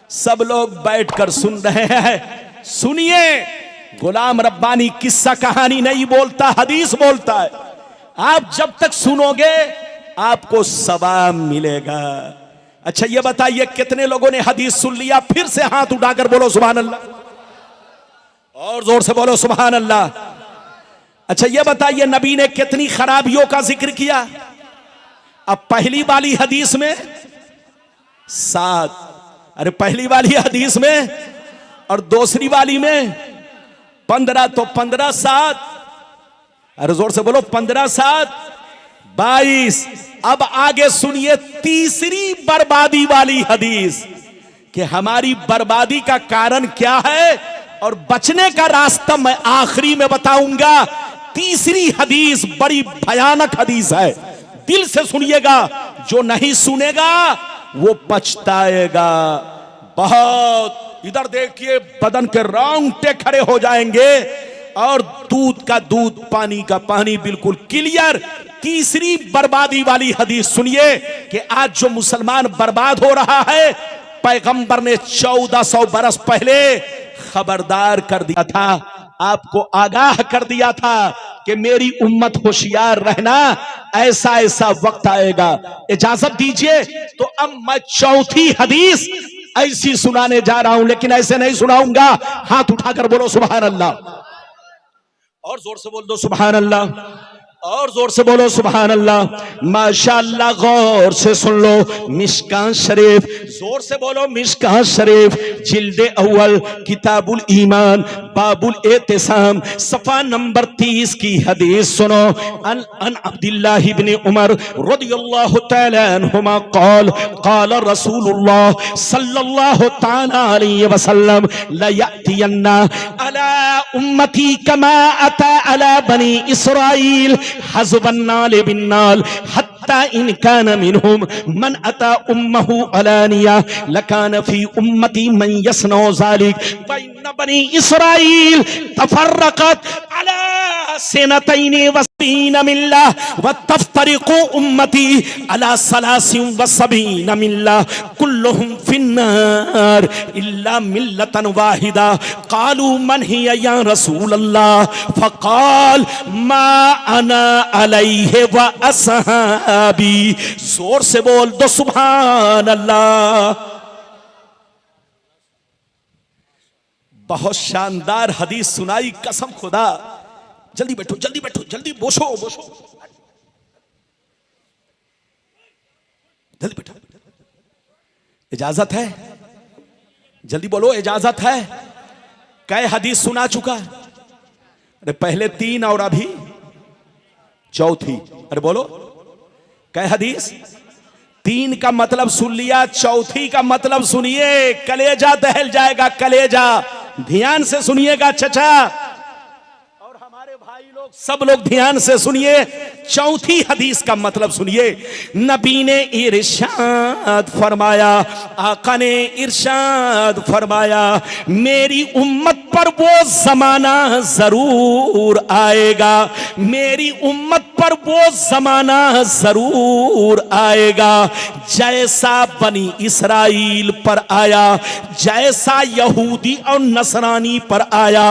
सब लोग बैठकर सुन रहे हैं। सुनिए, गुलाम रब्बानी किस्सा कहानी नहीं बोलता, हदीस बोलता है। आप जब तक सुनोगे आपको सवाब मिलेगा। अच्छा ये बताइए, कितने लोगों ने हदीस सुन लिया? फिर से हाथ उठाकर बोलो सुभान अल्लाह, और जोर से बोलो सुभान अल्लाह। अच्छा ये बताइए नबी ने कितनी खराबियों का जिक्र किया? अब पहली वाली हदीस में 7, अरे पहली वाली हदीस में और दूसरी वाली में 15, तो 15 7, अरे जोर से बोलो 15 7 22। अब आगे सुनिए तीसरी बर्बादी वाली हदीस कि हमारी बर्बादी का कारण क्या है और बचने का रास्ता मैं आखिरी में बताऊंगा। तीसरी हदीस बड़ी भयानक हदीस है, दिल से सुनिएगा, जो नहीं सुनेगा वो पछताएगा बहुत। इधर देखिए बदन के रोंगटे खड़े हो जाएंगे और दूध का दूध पानी का पानी बिल्कुल क्लियर। तीसरी बर्बादी वाली हदीस सुनिए कि आज जो मुसलमान बर्बाद हो रहा है, पैगंबर ने 1400 बरस पहले खबरदार कर दिया था, आपको आगाह कर दिया था कि मेरी उम्मत होशियार रहना, ऐसा ऐसा वक्त आएगा। इजाजत दीजिए तो अब मैं चौथी हदीस ऐसी सुनाने जा रहा हूं, लेकिन ऐसे नहीं सुनाऊंगा। हाथ उठाकर बोलो सुभान अल्लाह, और जोर से बोल दो सुभान अल्लाह, और जोर से बोलो सुभान अल्लाह। माशाअल्लाह, गौर से सुन लो। मिशकात शरीफ, जोर से बोलो मिशकात शरीफ, जिल्दे अव्वल, किताबुल ईमान, बाबुल एतिसाम, सफा नंबर 30 की हदीस सुनो। अन अब्दुल्लाह इब्न उमर रदियल्लाहु तआला अन्हुमा क़ाल क़ाल रसूलुल्लाह सल्लल्लाहु तआला अलैहि वसल्लम ला यअतियन्ना अला उम्मती कमा अता अला बनी इस्राईल हज़बन्नाल बिन्नाल हत्ता इन कान मिनहुम मन अता उम्महु अलानिया लकान फी उम्मती मन यसनौ ज़ालिक व इन बनी इस्राईल तफर्रक़त अला सनतैनि व सबीन मिल्ला व तफ्तरिक़ु उम्मती अला सलासिन व सबीन मिल्ला कुल्लुहुम फिन्नार इल्ला मिल्लतन वाहिदा। क़ालू मन हिया या रसूल अल्लाह? फ़क़ाल मा अना अलैहि व अस्हाबी। जोर से बोल दो सुभान अल्लाह। बहुत शानदार हदीस सुनाई, कसम खुदा। जल्दी बैठो, जल्दी बैठो, जल्दी बोशो बोशो, जल्दी बैठो। इजाजत है? जल्दी बोलो, इजाजत है? कै हदीस सुना चुका? अरे पहले 3 और अभी चौथी। अरे बोलो कै हदीस? 3 का मतलब सुन लिया, चौथी का मतलब सुनिए, कलेजा दहल जाएगा, कलेजा। ध्यान से सुनिएगा चचा, और हमारे भाई लोग सब लोग ध्यान से सुनिए। चौथी हदीस का मतलब सुनिए। नबी ने इरशाद फरमाया, आका ने इरशाद फरमाया, मेरी उम्मत पर वो जमाना जरूर आएगा, मेरी उम्मत पर वो जमाना जरूर आएगा जैसा बनी इस्राइल पर आया, जैसा यहूदी और नसरानी पर आया,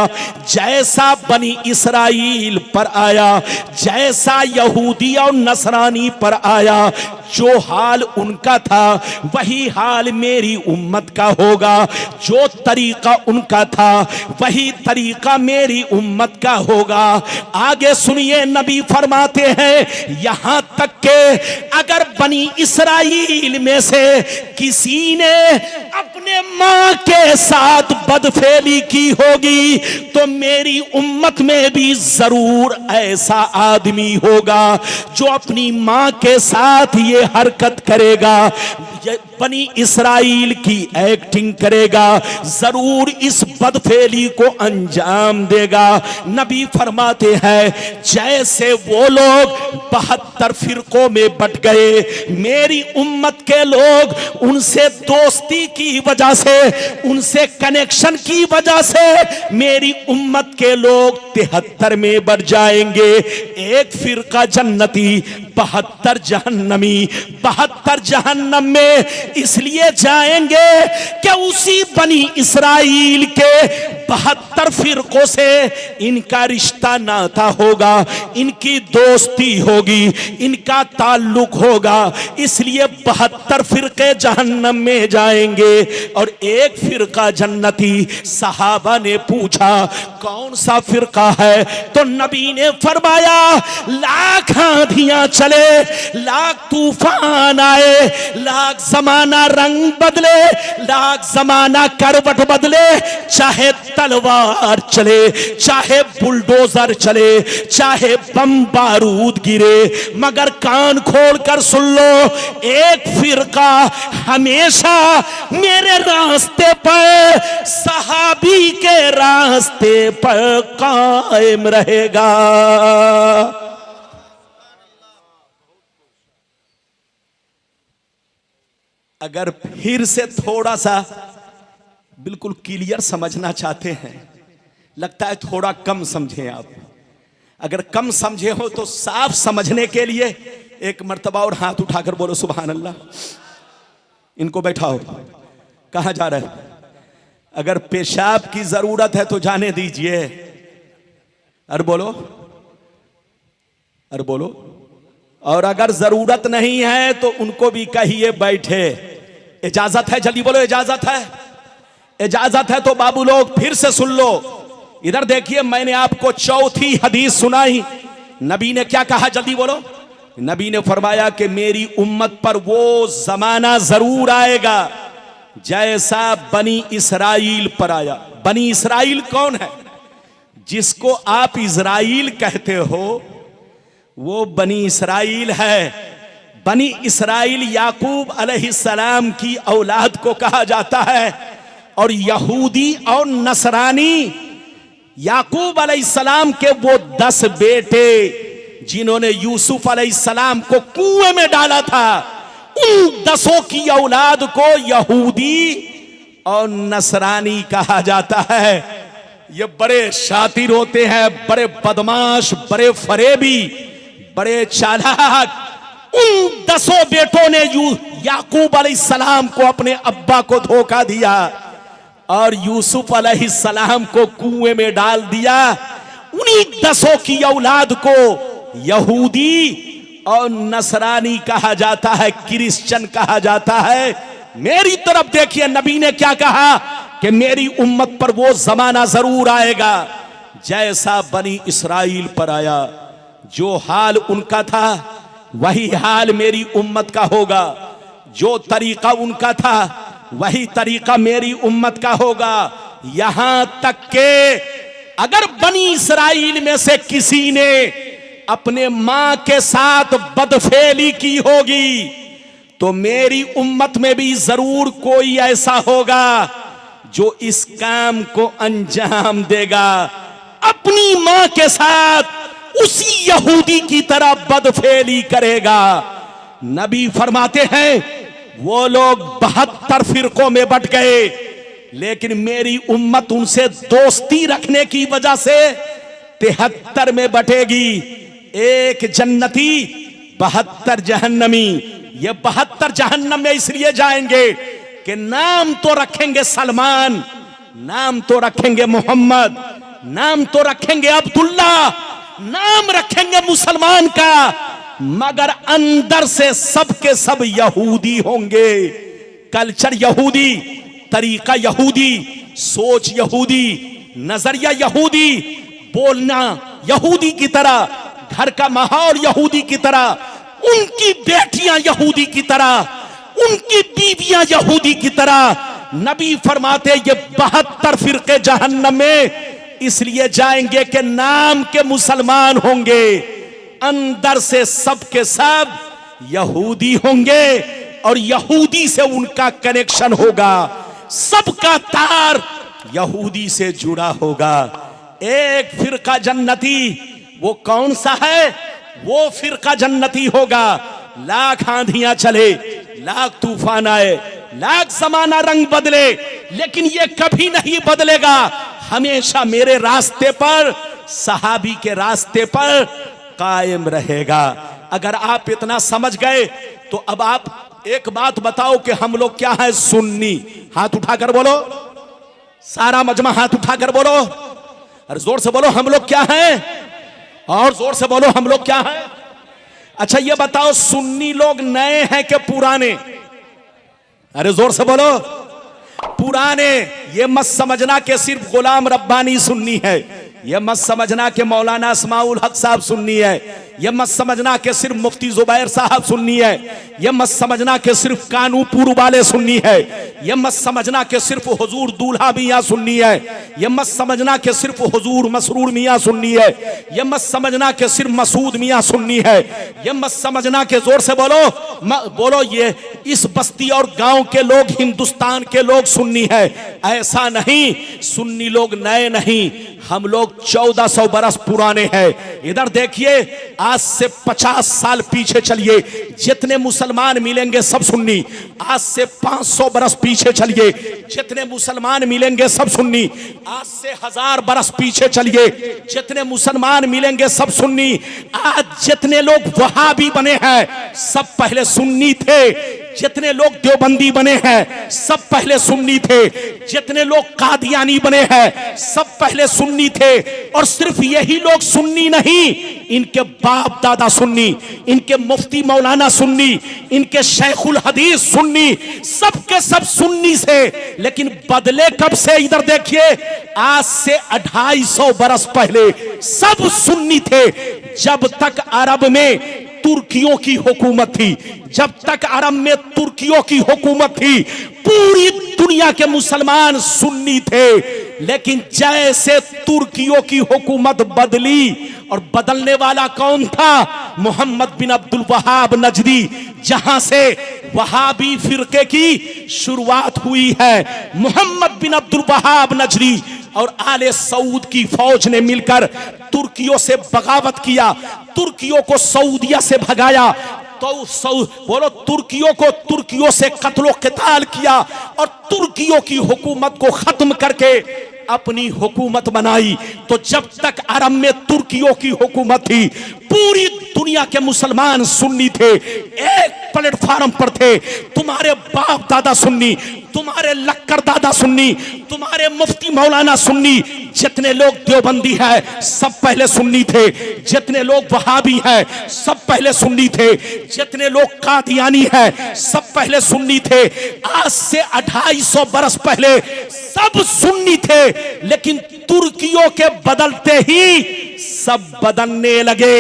जैसा बनी इस्राइल पर आया, जैसा यहूदी और नसरानी पर आया। जो हाल उनका था वही हाल मेरी उम्मत का होगा, जो तरीका उनका था वही तरीका मेरी उम्मत का होगा। आगे सुनिए, नबी फरमाते हैं, यहां तक के अगर बनी इस्राइल में से किसी ने अपने मां के साथ बदफेली की होगी तो मेरी उम्मत में भी जरूर ऐसा आदमी होगा जो अपनी मां के साथ ये हरकत करेगा, बनी इस्राइल की एक्टिंग करेगा, जरूर इस बदफेली को अंजाम देगा। नबी फरमाते हैं, जैसे वो लोग 72 फिरकों में बट गए, मेरी उम्मत के लोग उनसे दोस्ती की वजह से, उनसे कनेक्शन की वजह से मेरी उम्मत के लोग 73 में बट जाएंगे। एक फिरका जन्नती, 72 जहन्नमी 72 जहन्नम में इसलिए जाएंगे कि उसी बनी इसराइल के 72 फिरकों से इनका रिश्ता नाता होगा, इनकी दोस्ती होगी, इनका ताल्लुक होगा। इसलिए 72 फिरके जहन्नम में जाएंगे और एक फिरका जन्नती। सहाबा ने पूछा कौन सा फिरका है? तो नबी ने फरमाया लाख आंधियां चले, लाख तूफान आए, लाख जमाना रंग बदले, लाख जमाना करवट बदले, चाहे तलवार चले, चाहे बुलडोजर चले, चाहे बम बारूद गिरे, मगर कान खोल कर सुन लो, एक फिरका हमेशा मेरे रास्ते पर, सहाबी के रास्ते पर कायम रहेगा। अगर फिर से थोड़ा सा बिल्कुल क्लियर समझना चाहते हैं, लगता है थोड़ा कम समझे आप। अगर कम समझे हो तो साफ समझने के लिए एक मर्तबा और हाथ उठाकर बोलो सुभान अल्लाह। इनको बैठाओ, कहां जा रहे हैं? अगर पेशाब की जरूरत है तो जाने दीजिए। अरे बोलो, अरे बोलो। और अगर जरूरत नहीं है तो उनको भी कहिए बैठे। इजाजत है? जल्दी बोलो इजाजत है। इजाजत है तो बाबू लोग फिर से सुन लो। इधर देखिए, मैंने आपको चौथी हदीस सुनाई। नबी ने क्या कहा? जल्दी बोलो। नबी ने फरमाया कि मेरी उम्मत पर वो जमाना जरूर आएगा जैसा बनी इसराइल पर आया। बनी इसराइल कौन है? जिसको आप इजराइल कहते हो वो बनी इसराइल है। बनी इसराइल याकूब अलैहिस्सलाम की औलाद को कहा जाता है। और यहूदी और नसरानी याकूब अलैहिस्सलाम के वो 10 बेटे जिन्होंने यूसुफ अलैहिस्सलाम को कुएं में डाला था, उन 10 की औलाद को यहूदी और नसरानी कहा जाता है। ये बड़े शातिर होते हैं, बड़े बदमाश, बड़े फरेबी, बड़े चालाक। उन 10 बेटों ने याकूब अलैहिस्सलाम को अपने अब्बा को धोखा दिया और यूसुफ अलैहिस्सलाम को कुएं में डाल दिया। उन्हीं 10 की औलाद को यहूदी और नसरानी कहा जाता है, क्रिश्चियन कहा जाता है। मेरी तरफ देखिए, नबी ने क्या कहा कि मेरी उम्मत पर वो जमाना जरूर आएगा जैसा बनी इसराइल पर आया। जो हाल उनका था वही हाल मेरी उम्मत का होगा। जो तरीका उनका था वही तरीका मेरी उम्मत का होगा। यहां तक के अगर बनी इसराइल में से किसी ने अपने मां के साथ बदफेली की होगी तो मेरी उम्मत में भी जरूर कोई ऐसा होगा जो इस काम को अंजाम देगा। अपनी मां के साथ उसी यहूदी की तरह बदफेली करेगा। नबी फरमाते हैं वो लोग 72 फिरकों में बट गए, लेकिन मेरी उम्मत उनसे दोस्ती रखने की वजह से 73 में बटेगी। एक जन्नती 72 जहन्नमी। ये 72 जहन्नम में इसलिए जाएंगे कि नाम तो रखेंगे सलमान, नाम तो रखेंगे मोहम्मद, नाम तो रखेंगे अब्दुल्ला, नाम रखेंगे मुसलमान का, मगर अंदर से सब के सब यहूदी होंगे। कल्चर यहूदी, तरीका यहूदी, सोच यहूदी, नजरिया यहूदी, बोलना यहूदी की तरह, घर का माहौल यहूदी की तरह, उनकी बेटियां यहूदी की तरह, उनकी बीवियां यहूदी की तरह। नबी फरमाते ये 72 फिरके जहन्नम में इसलिए जाएंगे कि नाम के मुसलमान होंगे, अंदर से सब के सब यहूदी होंगे और यहूदी से उनका कनेक्शन होगा। सबका तार यहूदी से जुड़ा होगा। एक फिरका जन्नती, वो कौन सा है? वो फिरका जन्नती होगा। लाख आंधियां चले, लाख तूफान आए, लाख जमाना रंग बदले, लेकिन ये कभी नहीं बदलेगा। हमेशा मेरे रास्ते पर, सहाबी के रास्ते पर कायम रहेगा। अगर आप इतना समझ गए तो अब आप एक बात बताओ कि हम लोग क्या है? सुन्नी। हाथ उठाकर बोलो, सारा मजमा हाथ उठाकर बोलो, अरे जोर से बोलो, हम लोग क्या हैं? और जोर से बोलो, हम लोग क्या हैं? अच्छा ये बताओ, सुन्नी लोग नए हैं कि पुराने? अरे जोर से बोलो, पुराने। ये मत समझना कि सिर्फ गुलाम रब्बानी सुन्नी है, ये मत समझना कि मौलाना इस्माउल हक साहब सुन्नी है, ये मत समझना कि सिर्फ मुफ्ती जुबैर साहब सुन्नी है, ये मत समझना कि सिर्फ कानूपुर वाले सुन्नी है, ये मत समझना कि सिर्फ हुजूर दूल्हा मियां सुन्नी है, ये मत समझना कि सिर्फ हुजूर मसरूर मियां सुन्नी है, ये मत समझना कि सिर्फ मसूद मियां सुन्नी है, ये मत समझना कि जोर से बोलो बोलो ये इस बस्ती और गांव के लोग, हिंदुस्तान के लोग सुन्नी है। ऐसा नहीं, सुन्नी लोग नए नहीं, हम लोग 1400 बरस पुराने हैं। इधर देखिए, आज से 50 साल पीछे चलिए, जितने मुसलमान मिलेंगे सब सुन्नी। आज से 500 बरस पीछे चलिए, जितने मुसलमान मिलेंगे सब सुन्नी। आज से 1000 बरस पीछे चलिए, जितने मुसलमान मिलेंगे सब सुन्नी। आज जितने लोग वहाबी बने हैं सब पहले सुन्नी थे, जितने लोग देवबंदी बने हैं सब पहले सुन्नी थे, जितने लोग कादियानी बने हैं सब पहले सुन्नी थे। और सिर्फ यही लोग सुन्नी नहीं, इनके बाप दादा सुन्नी, इनके मुफ्ती मौलाना सुन्नी, इनके शेखुल हदीस सुन्नी, सब के सब सुन्नी से। लेकिन बदले कब से? इधर देखिए, आज से 250 बरस पहले सब सुन्नी थे। जब तक अरब में तुर्कियों की हुकूमत थी, जब तक अरब में तुर्कियों की हुकूमत थी, पूरी दुनिया के मुसलमान सुन्नी थे। लेकिन जैसे तुर्कियों की हुकूमत बदली, और बदलने वाला कौन था? मोहम्मद बिन अब्दुल वहाब नजदी, जहां से वहाबी फिरके की शुरुआत हुई है। मोहम्मद बिन अब्दुल वहाब नजदी और आले सऊद की फौज ने मिलकर तुर्कियों से बगावत किया, तुर्कियों को सऊदिया से भगाया। तो बोलो, तुर्कियों को तुर्कियों से कत्लो क़िताल किया और तुर्कियों की हुकूमत को खत्म करके अपनी हुकूमत बनाई। तो जब तक अरब में तुर्कियों की हुकूमत थी, पूरी दुनिया के मुसलमान सुन्नी थे, एक प्लेटफार्म पर थे। तुम्हारे बाप दादा सुन्नी, तुम्हारे लक्कर दादा सुन्नी, तुम्हारे मुफ्ती मौलाना सुन्नी, जितने लोग देवबंदी है सब पहले सुन्नी थे, जितने लोग वहाबी हैं सब पहले सुन्नी थे, जितने लोग कादियानी हैं सब पहले सुन्नी थे। आज से 250 बरस पहले सब सुन्नी थे, लेकिन तुर्कियों के बदलते ही सब बदलने लगे।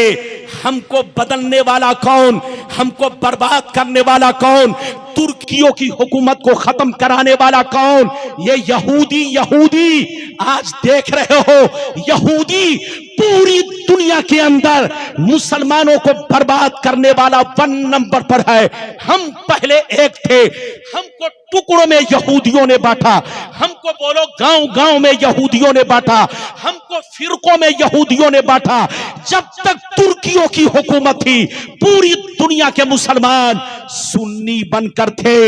हमको बदलने वाला कौन? हमको बर्बाद करने वाला कौन? तुर्कियों की हुकूमत को खत्म कराने वाला कौन? ये यहूदी। आज देख रहे हो, यहूदी पूरी दुनिया के अंदर मुसलमानों को बर्बाद करने वाला 1 नंबर पर है। हम पहले एक थे, हमको टुकड़ों में यहूदियों ने बांटा, हमको बोलो गांव-गांव में यहूदियों ने बांटा, हमको फिरकों में यहूदियों ने बांटा। जब तक तुर्कियों की हुकूमत थी, पूरी दुनिया के मुसलमान सुन्नी बनकर थे।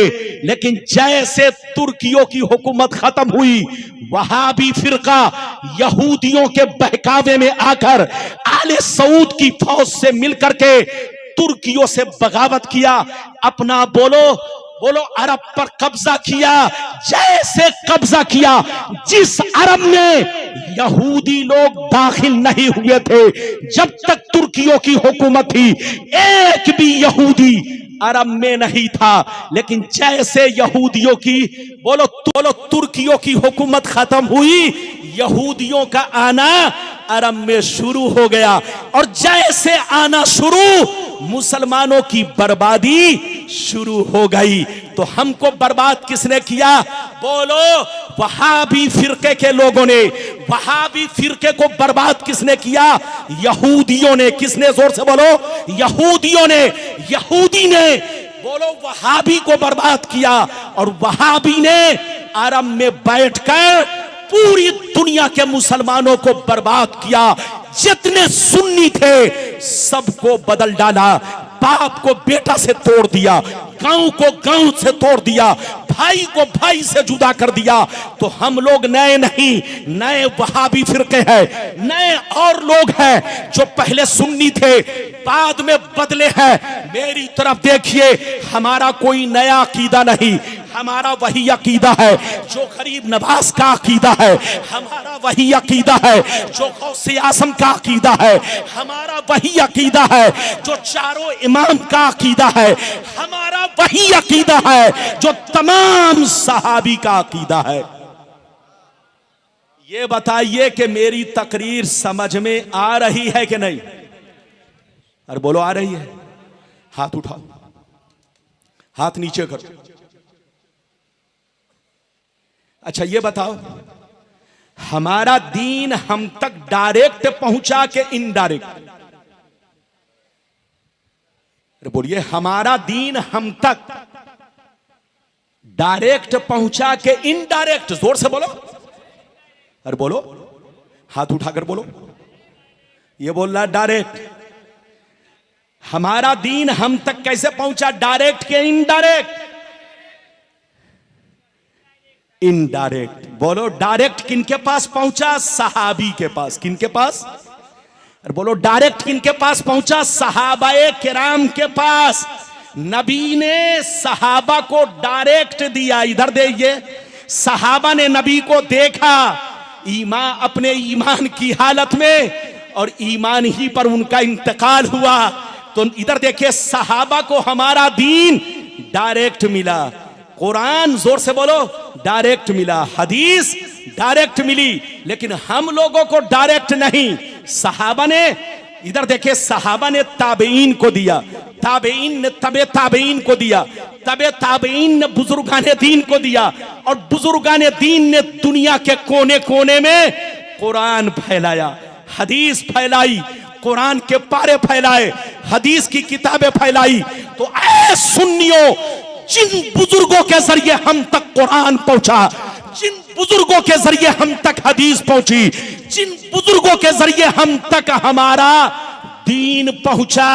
लेकिन जैसे तुर्कियों की हुकूमत खत्म हुई, वहाबी फिरका यहूदियों के बहकावे में आकर आले सऊद की फौज से मिलकर के तुर्कियों से बगावत किया, अपना बोलो अरब पर कब्जा किया। जैसे कब्जा किया, जिस अरब में यहूदी लोग दाखिल नहीं हुए थे, जब तक तुर्कियों की हुकूमत थी, एक भी यहूदी अरब में नहीं था। लेकिन जैसे यहूदियों की बोलो तुर्कियों की हुकूमत खत्म हुई, यहूदियों का आना अरब में शुरू हो गया। और जैसे आना शुरू, मुसलमानों की बर्बादी शुरू हो गई। तो हमको बर्बाद किसने किया? बोलो, वहाबी फिरके के लोगों ने। वहाबी फिरके को बर्बाद किसने किया? यहूदियों ने। किसने? जोर से बोलो, यहूदियों ने। यहूदी ने बोलो वहाबी को बर्बाद किया, और वहाबी ने अरब में बैठकर पूरी दुनिया के मुसलमानों को बर्बाद किया। जितने सुन्नी थे सबको बदल डाला, बाप को बेटा से तोड़ दिया, गांव को गांव से तोड़ दिया, भाई को भाई से जुदा कर दिया। तो हम लोग नए नहीं, नए वहाबी फिरके हैं, नए और लोग हैं जो पहले सुन्नी थे बाद में बदले हैं। मेरी तरफ देखिए, हमारा कोई नया अकीदा नहीं, हमारा वही अकीदा है जो गरीब नवाज का अकीदा है, हमारा वही अकीदा है जो गौसे आजम का अकीदा है, हमारा वही अकीदा है जो चारों इमाम का अकीदा है, हमारा वही अकीदा है जो तमाम सहाबी का अकीदा है। ये बताइए कि मेरी तकरीर समझ में आ रही है कि नहीं? अरे बोलो, आ रही है? हाथ उठाओ, हाथ नीचे करो। अच्छा ये बताओ, हमारा दीन हम तक डायरेक्ट पहुंचा के इनडायरेक्ट? अरे बोलिए, हमारा दीन हम तक डायरेक्ट पहुंचा के इनडायरेक्ट? जोर से बोलो, अरे बोलो, हाथ उठाकर बोलो। ये बोल रहा डायरेक्ट। हमारा दीन हम तक कैसे पहुंचा, डायरेक्ट के इनडायरेक्ट? इनडायरेक्ट। बोलो, डायरेक्ट किनके पास पहुंचा? सहाबी के पास। किनके पास? अरे बोलो, डायरेक्ट किनके पास पहुंचा? सहाबाए किराम के पास। नबी ने सहाबा को डायरेक्ट दिया। इधर देखिए, सहाबा ने नबी को देखा अपने ईमान की हालत में, और ईमान ही पर उनका इंतकाल हुआ। तो इधर देखिए, सहाबा को हमारा दीन डायरेक्ट मिला। कुरान, जोर से बोलो, डायरेक्ट मिला। हदीस डायरेक्ट मिली, लेकिन हम लोगों को डायरेक्ट नहीं। सहाबा ने, इधर देखिए, सहाबा ने ताबेईन को दिया, ताबेईन ने तबे ताबेईन को दिया, तबे ताबेईन ने बुजुर्गाने दीन को दिया, और बुजुर्गाने दीन ने दुनिया के कोने कोने में कुरान फैलाया, हदीस फैलाई, कुरान के पारे फैलाए, हदीस की किताबें फैलाई। तो ऐ सुन्नियों, जिन बुजुर्गों के जरिए हम तक कुरान पहुंचा, जिन बुजुर्गों के जरिए हम तक हदीस पहुंची, जिन बुजुर्गों के जरिए हम तक हमारा दीन पहुंचा,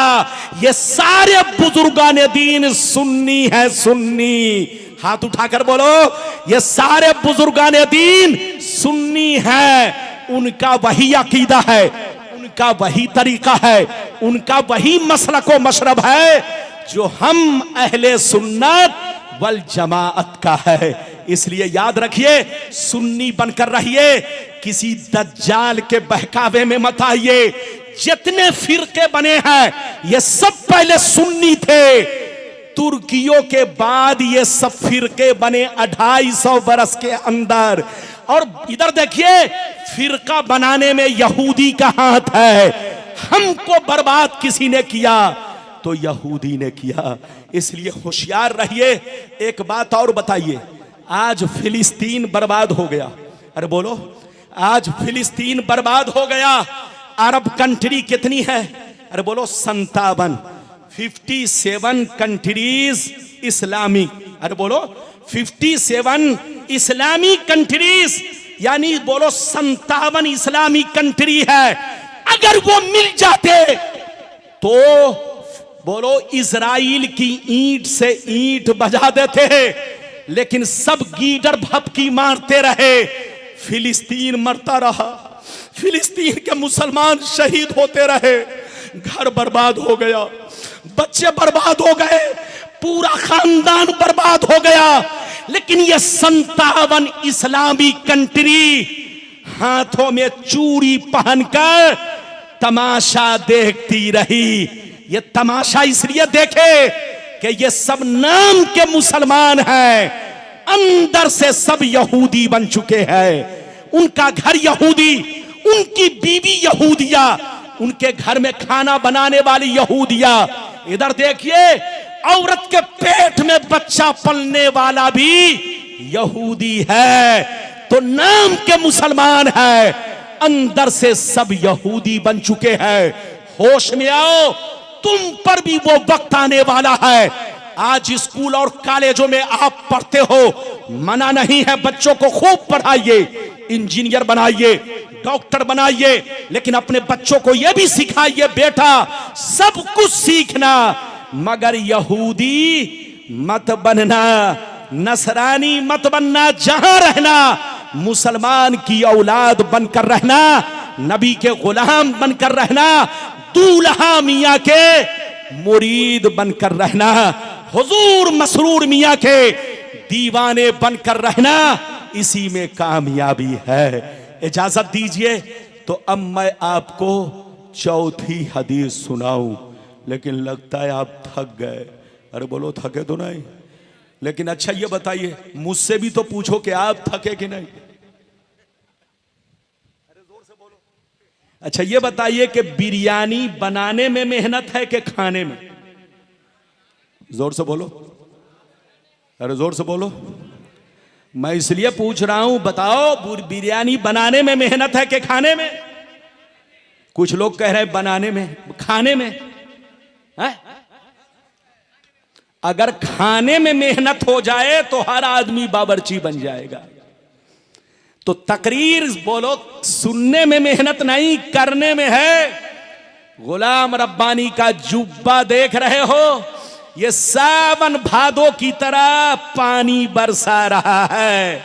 ये सारे बुजुर्गाने दीन सुन्नी है। सुन्नी, हाथ उठाकर बोलो, ये सारे बुजुर्गाने दीन सुन्नी है। उनका वही अकीदा है, उनका वही तरीका है, उनका वही मसलक व मशरब है जो हम अहले सुन्नत वल जमाअत का है। इसलिए याद रखिए, सुन्नी बनकर रहिए, किसी दज्जाल के बहकावे में मत आइए। जितने फिरके बने हैं ये सब पहले सुन्नी थे, तुर्कियों के बाद ये सब फिरके बने 250 बरस के अंदर। और इधर देखिए, फिरका बनाने में यहूदी का हाथ है। हमको बर्बाद किसी ने किया तो यहूदी ने किया। इसलिए होशियार रहिए। एक बात और बताइए, आज फिलिस्तीन बर्बाद हो गया। अरे बोलो, आज फिलिस्तीन बर्बाद हो गया। अरब कंट्री कितनी है? अरे बोलो, 57। 57 कंट्रीज इस्लामिक। अरे बोलो, 57 इस्लामिक कंट्रीज, यानी बोलो 57 इस्लामिक कंट्री है। अगर वो मिल जाते तो बोलो इजराइल की ईंट से ईंट बजा देते, लेकिन सब गीदड़ भपकी मारते रहे, फिलिस्तीन मरता रहा, फिलिस्तीन के मुसलमान शहीद होते रहे, घर बर्बाद हो गया, बच्चे बर्बाद हो गए, पूरा खानदान बर्बाद हो गया। लेकिन ये 57 इस्लामी कंट्री हाथों में चूड़ी पहनकर तमाशा देखती रही। ये तमाशा इसलिए देखे कि ये सब नाम के मुसलमान हैं, अंदर से सब यहूदी बन चुके हैं। उनका घर यहूदी, उनकी बीवी यहूदिया, उनके घर में खाना बनाने वाली यहूदिया। इधर देखिए, औरत के पेट में बच्चा पलने वाला भी यहूदी है। तो नाम के मुसलमान है, अंदर से सब यहूदी बन चुके हैं। होश में आओ, तुम पर भी वो वक्त आने वाला है। आज स्कूल और कॉलेजों में आप पढ़ते हो, मना नहीं है, बच्चों को खूब पढ़ाइए, इंजीनियर बनाइए, डॉक्टर बनाइए, लेकिन अपने बच्चों को यह भी सिखाइए, बेटा सब कुछ सीखना, मगर यहूदी मत बनना, नसरानी मत बनना, जहां रहना मुसलमान की औलाद बनकर रहना, नबी के गुलाम बनकर रहना, दूल्हा मियां के मुरीद बनकर रहना, हुजूर मसरूर मियां के दीवाने बनकर रहना, इसी में कामयाबी है। इजाजत दीजिए तो अब मैं आपको चौथी हदीस सुनाऊं, लेकिन लगता है आप थक गए। अरे बोलो थके तो नहीं? लेकिन अच्छा ये बताइए, मुझसे भी तो पूछो कि आप थके कि नहीं। अरे जोर से बोलो। अच्छा ये बताइए कि बिरयानी बनाने में मेहनत है कि खाने में? जोर से बोलो, अरे जोर से बोलो। मैं इसलिए पूछ रहा हूं, बताओ बिरयानी बनाने में मेहनत है कि खाने में? कुछ लोग कह रहे हैं बनाने में, खाने में है? अगर खाने में मेहनत हो जाए तो हर आदमी बावर्ची बन जाएगा। तो तकरीर बोलो सुनने में मेहनत नहीं, करने में है। गुलाम रब्बानी का जुब्बा देख रहे हो, ये सावन भादो की तरह पानी बरसा रहा है,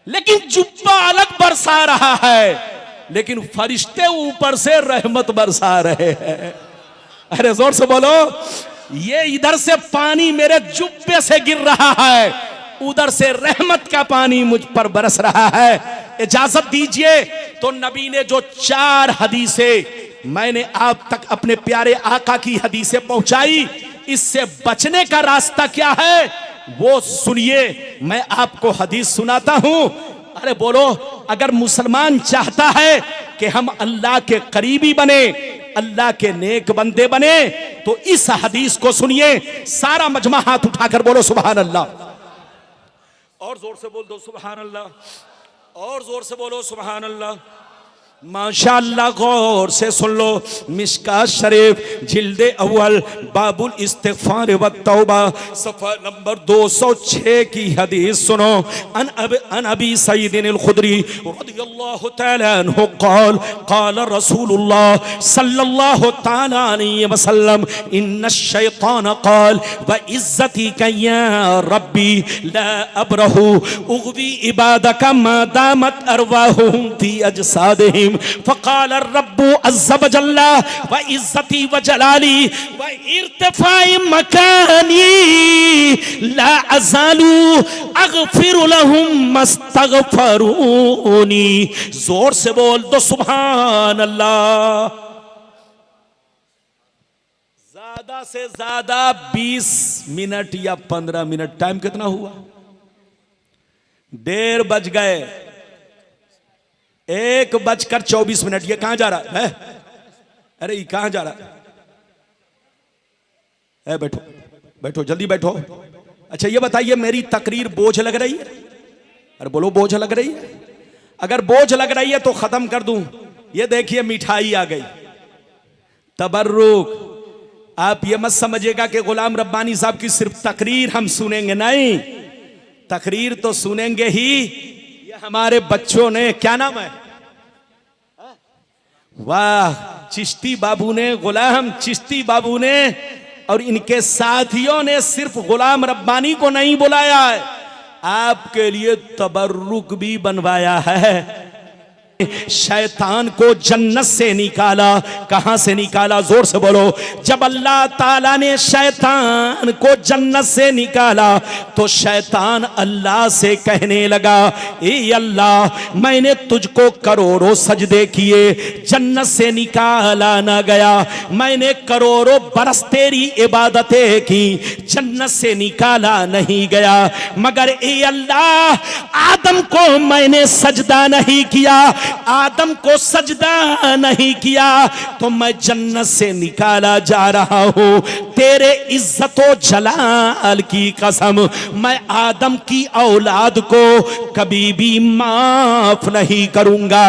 लेकिन जुब्बा अलग बरसा रहा है, लेकिन फरिश्ते ऊपर से रहमत बरसा रहे हैं। अरे जोर से बोलो, ये इधर से पानी मेरे जुब्बे से गिर रहा है, उधर से रहमत का पानी मुझ पर बरस रहा है। इजाजत दीजिए तो नबी ने जो 4 हदीसें मैंने आप तक अपने प्यारे आका की हदीसें पहुंचाई, इससे बचने का रास्ता क्या है वो सुनिए। मैं आपको हदीस सुनाता हूं। अरे बोलो, अगर मुसलमान चाहता है कि हम अल्लाह के करीबी बने, अल्लाह के नेक बंदे बने, तो इस हदीस को सुनिए। सारा मजमा हाथ उठाकर बोलो सुभान अल्लाह। और जोर से बोल दो सुभान अल्लाह, और जोर से बोलो सुभान अल्लाह। माशाअल्लाह, गौर से सुन लो। मिशकात शरीफ जिल्दे अव्वल बाबुल इस्तिगफार व तौबा सफ़ा नंबर 206 की हदीस सुनो। अन अबी सईदिन अल खुदरी रदियल्लाहु तआला अन्हु क़ाल क़ाल रसूलुल्लाह सल्लल्लाहु तआला अलैहि वसल्लम इन्न शैतान क़ाल व इज़्ज़ती का या रब्बी ला अबरहु उग़वी इबादका मा दामत अरवाहुहुम फी अजसादिहिम फ़क़ाल रब्बु अज़्ज़ व जल्ला व इज़्ज़ती व जलाली व इर्तिफ़ाई मकानी ला अज़ालू अग़फ़िरु लहुम मस्तग़फ़रूनी। जोर से बोल दो सुभान अल्लाह। ज्यादा से ज्यादा 20 मिनट या 15 मिनट, टाइम कितना हुआ? 1:30 बज गए। 1:24। ये कहां जा रहा है? अरे ये कहां जा रहा है? बैठो बैठो, जल्दी बैठो। अच्छा ये बताइए, मेरी तकरीर बोझ लग रही है? अरे बोलो, बोझ लग रही है? अगर बोझ लग रही है तो खत्म कर दूं। ये देखिए मिठाई आ गई, तबर्रुक। आप ये मत समझिएगा कि गुलाम रब्बानी साहब की सिर्फ तकरीर हम सुनेंगे, नहीं, तकरीर तो सुनेंगे ही। ये हमारे बच्चों ने, क्या नाम है, वाह, चिश्ती बाबू ने, गुलाम चिश्ती बाबू ने और इनके साथियों ने सिर्फ गुलाम रब्बानी को नहीं बुलाया है, आपके लिए तबर्रुक भी बनवाया है। शैतान को जन्नत से निकाला। कहां से निकाला? जोर से बोलो। जब अल्लाह ताला ने शैतान को जन्नत से निकाला तो शैतान अल्लाह से कहने लगा, ए अल्लाह, मैंने तुझको करोड़ों सजदे किए, जन्नत से निकाला ना गया। मैंने करोड़ों बरस तेरी इबादतें की, जन्नत से निकाला नहीं गया। मगर ए अल्लाह, आदम को मैंने सजदा नहीं किया, आदम को सजदा नहीं किया, तो मैं जन्नत से निकाला जा रहा हूं। तेरे इज्जतो जलाल की कसम, मैं आदम की औलाद को कभी भी माफ नहीं करूंगा।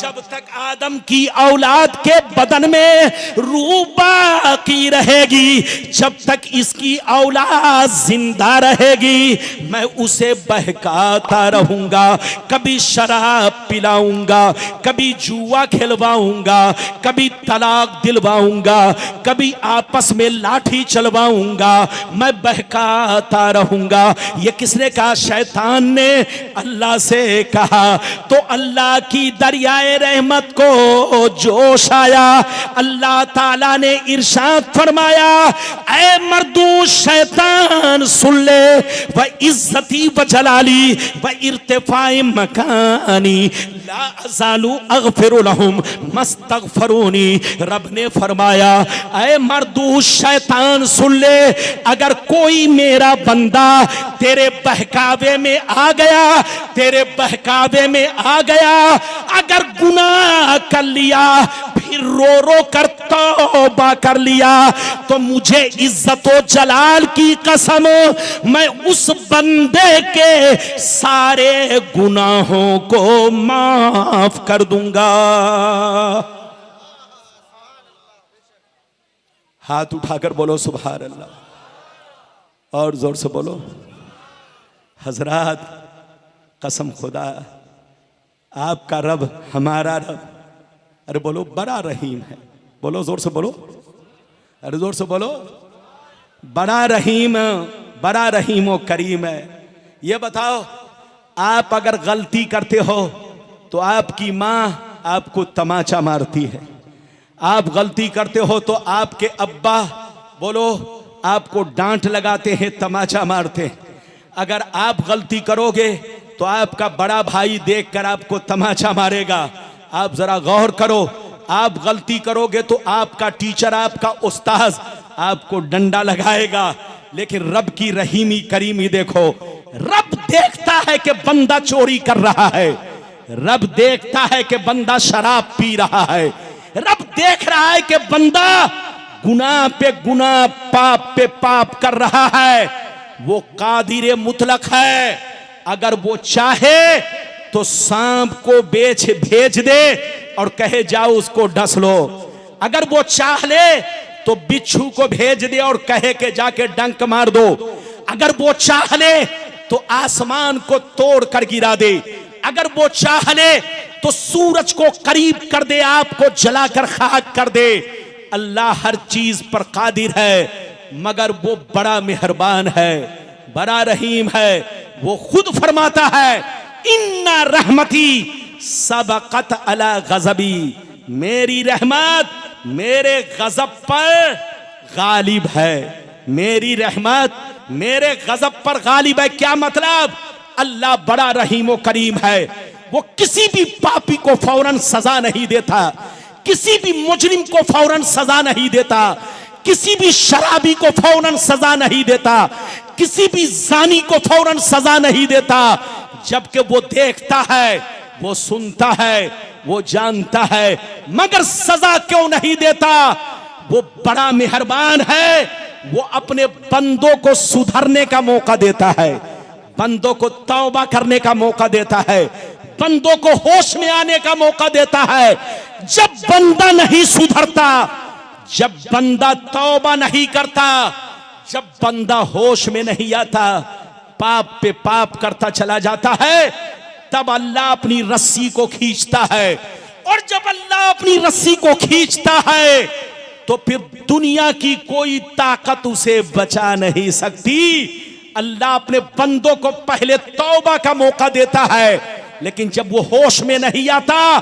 जब तक आदम की औलाद के बदन में रूह बाकी रहेगी, जब तक इसकी औलाद जिंदा रहेगी, मैं उसे बहकाता रहूंगा। कभी शराब पिलाऊंगा, कभी जुआ खिलवाऊंगा, कभी तलाक दिलवाऊंगा, कभी आपस में लाठी लाठी चलवाऊंगा, मैं बहकाता रहूंगा। ये किसने कहा? शैतान ने अल्लाह से कहा। तो अल्लाह की दरियाए रहमत को जोश आया। अल्लाह ताला ने इरशाद फरमाया, ऐ मर्दू शैतान सुन ले, व इज्जती व जलाली व इर्तिफाई मकानी ला अज़ालु अग़फ़िरु लहुम मस्तग़फ़िरूनी। रब ने फरमाया, ऐ मर्दू शैतान सुन ले, अगर कोई मेरा बंदा तेरे बहकावे में आ गया, तेरे बहकावे में आ गया, अगर गुनाह कर लिया, फिर रो रो कर तौबा कर लिया, तो मुझे इज्जत व जलाल की कसम, मैं उस बंदे के सारे गुनाहों को माफ कर दूंगा। हाथ उठाकर बोलो सुभान अल्लाह, और जोर से बोलो। हजरात, कसम खुदा, आपका रब हमारा रब, अरे बोलो, बड़ा रहीम है। बोलो जोर से बोलो, अरे जोर से बोलो, बड़ा रहीम, बड़ा रहीम और करीम है। ये बताओ, आप अगर गलती करते हो तो आपकी माँ आपको तमाचा मारती है, आप गलती करते हो तो आपके अब्बा, बोलो, आपको डांट लगाते हैं, तमाचा मारते हैं। अगर आप गलती करोगे तो आपका बड़ा भाई देखकर आपको तमाचा मारेगा। आप जरा गौर करो, आप गलती करोगे तो आपका टीचर, आपका उस्ताद आपको डंडा लगाएगा। लेकिन रब की रहीमी करीमी देखो, रब देखता है कि बंदा चोरी कर रहा है, रब देखता है कि बंदा शराब पी रहा है, रब देख रहा है कि बंदा गुनाह पे गुनाह, पाप पे पाप कर रहा है। वो कादिर मुतलक है, अगर वो चाहे तो सांप को भेज दे और कहे जाओ उसको डस लो। अगर वो चाह ले तो बिच्छू को भेज दे और कहे के जाके डंक मार दो। अगर वो चाह ले तो आसमान को तोड़ कर गिरा दे। अगर वो चाह ले तो सूरज को करीब कर दे, आपको जलाकर खाक कर दे। अल्लाह हर चीज पर कादिर है, मगर वो बड़ा मेहरबान है, बड़ा रहीम है। वो खुद फरमाता है, इन्ना रहमती सबकत अला गज़बी, मेरी रहमत मेरे गजब पर गालिब है, मेरी रहमत मेरे गजब पर गालिब है। क्या मतलब? अल्लाह बड़ा रहीम व करीम है। वो किसी भी पापी को फौरन सजा नहीं देता, किसी भी मुजरिम को फौरन सजा नहीं देता, किसी भी शराबी को फौरन सजा नहीं देता, किसी भी जानी को फौरन सजा नहीं देता। जबकि वो देखता है, वो सुनता है, वो जानता है, मगर सजा क्यों नहीं देता? वो बड़ा मेहरबान है, वो अपने बंदों को सुधरने का मौका देता है, बंदों को तौबा करने का मौका देता है, बंदों को होश में आने का मौका देता है। जब बंदा नहीं सुधरता, जब बंदा तौबा नहीं करता, जब बंदा होश में नहीं आता, पाप पे पाप करता चला जाता है, तब अल्लाह अपनी रस्सी को खींचता है। और जब अल्लाह अपनी रस्सी को खींचता है तो फिर दुनिया की कोई ताकत उसे बचा नहीं सकती। अल्लाह अपने बंदों को पहले तौबा का मौका देता है, लेकिन जब वो होश में नहीं आता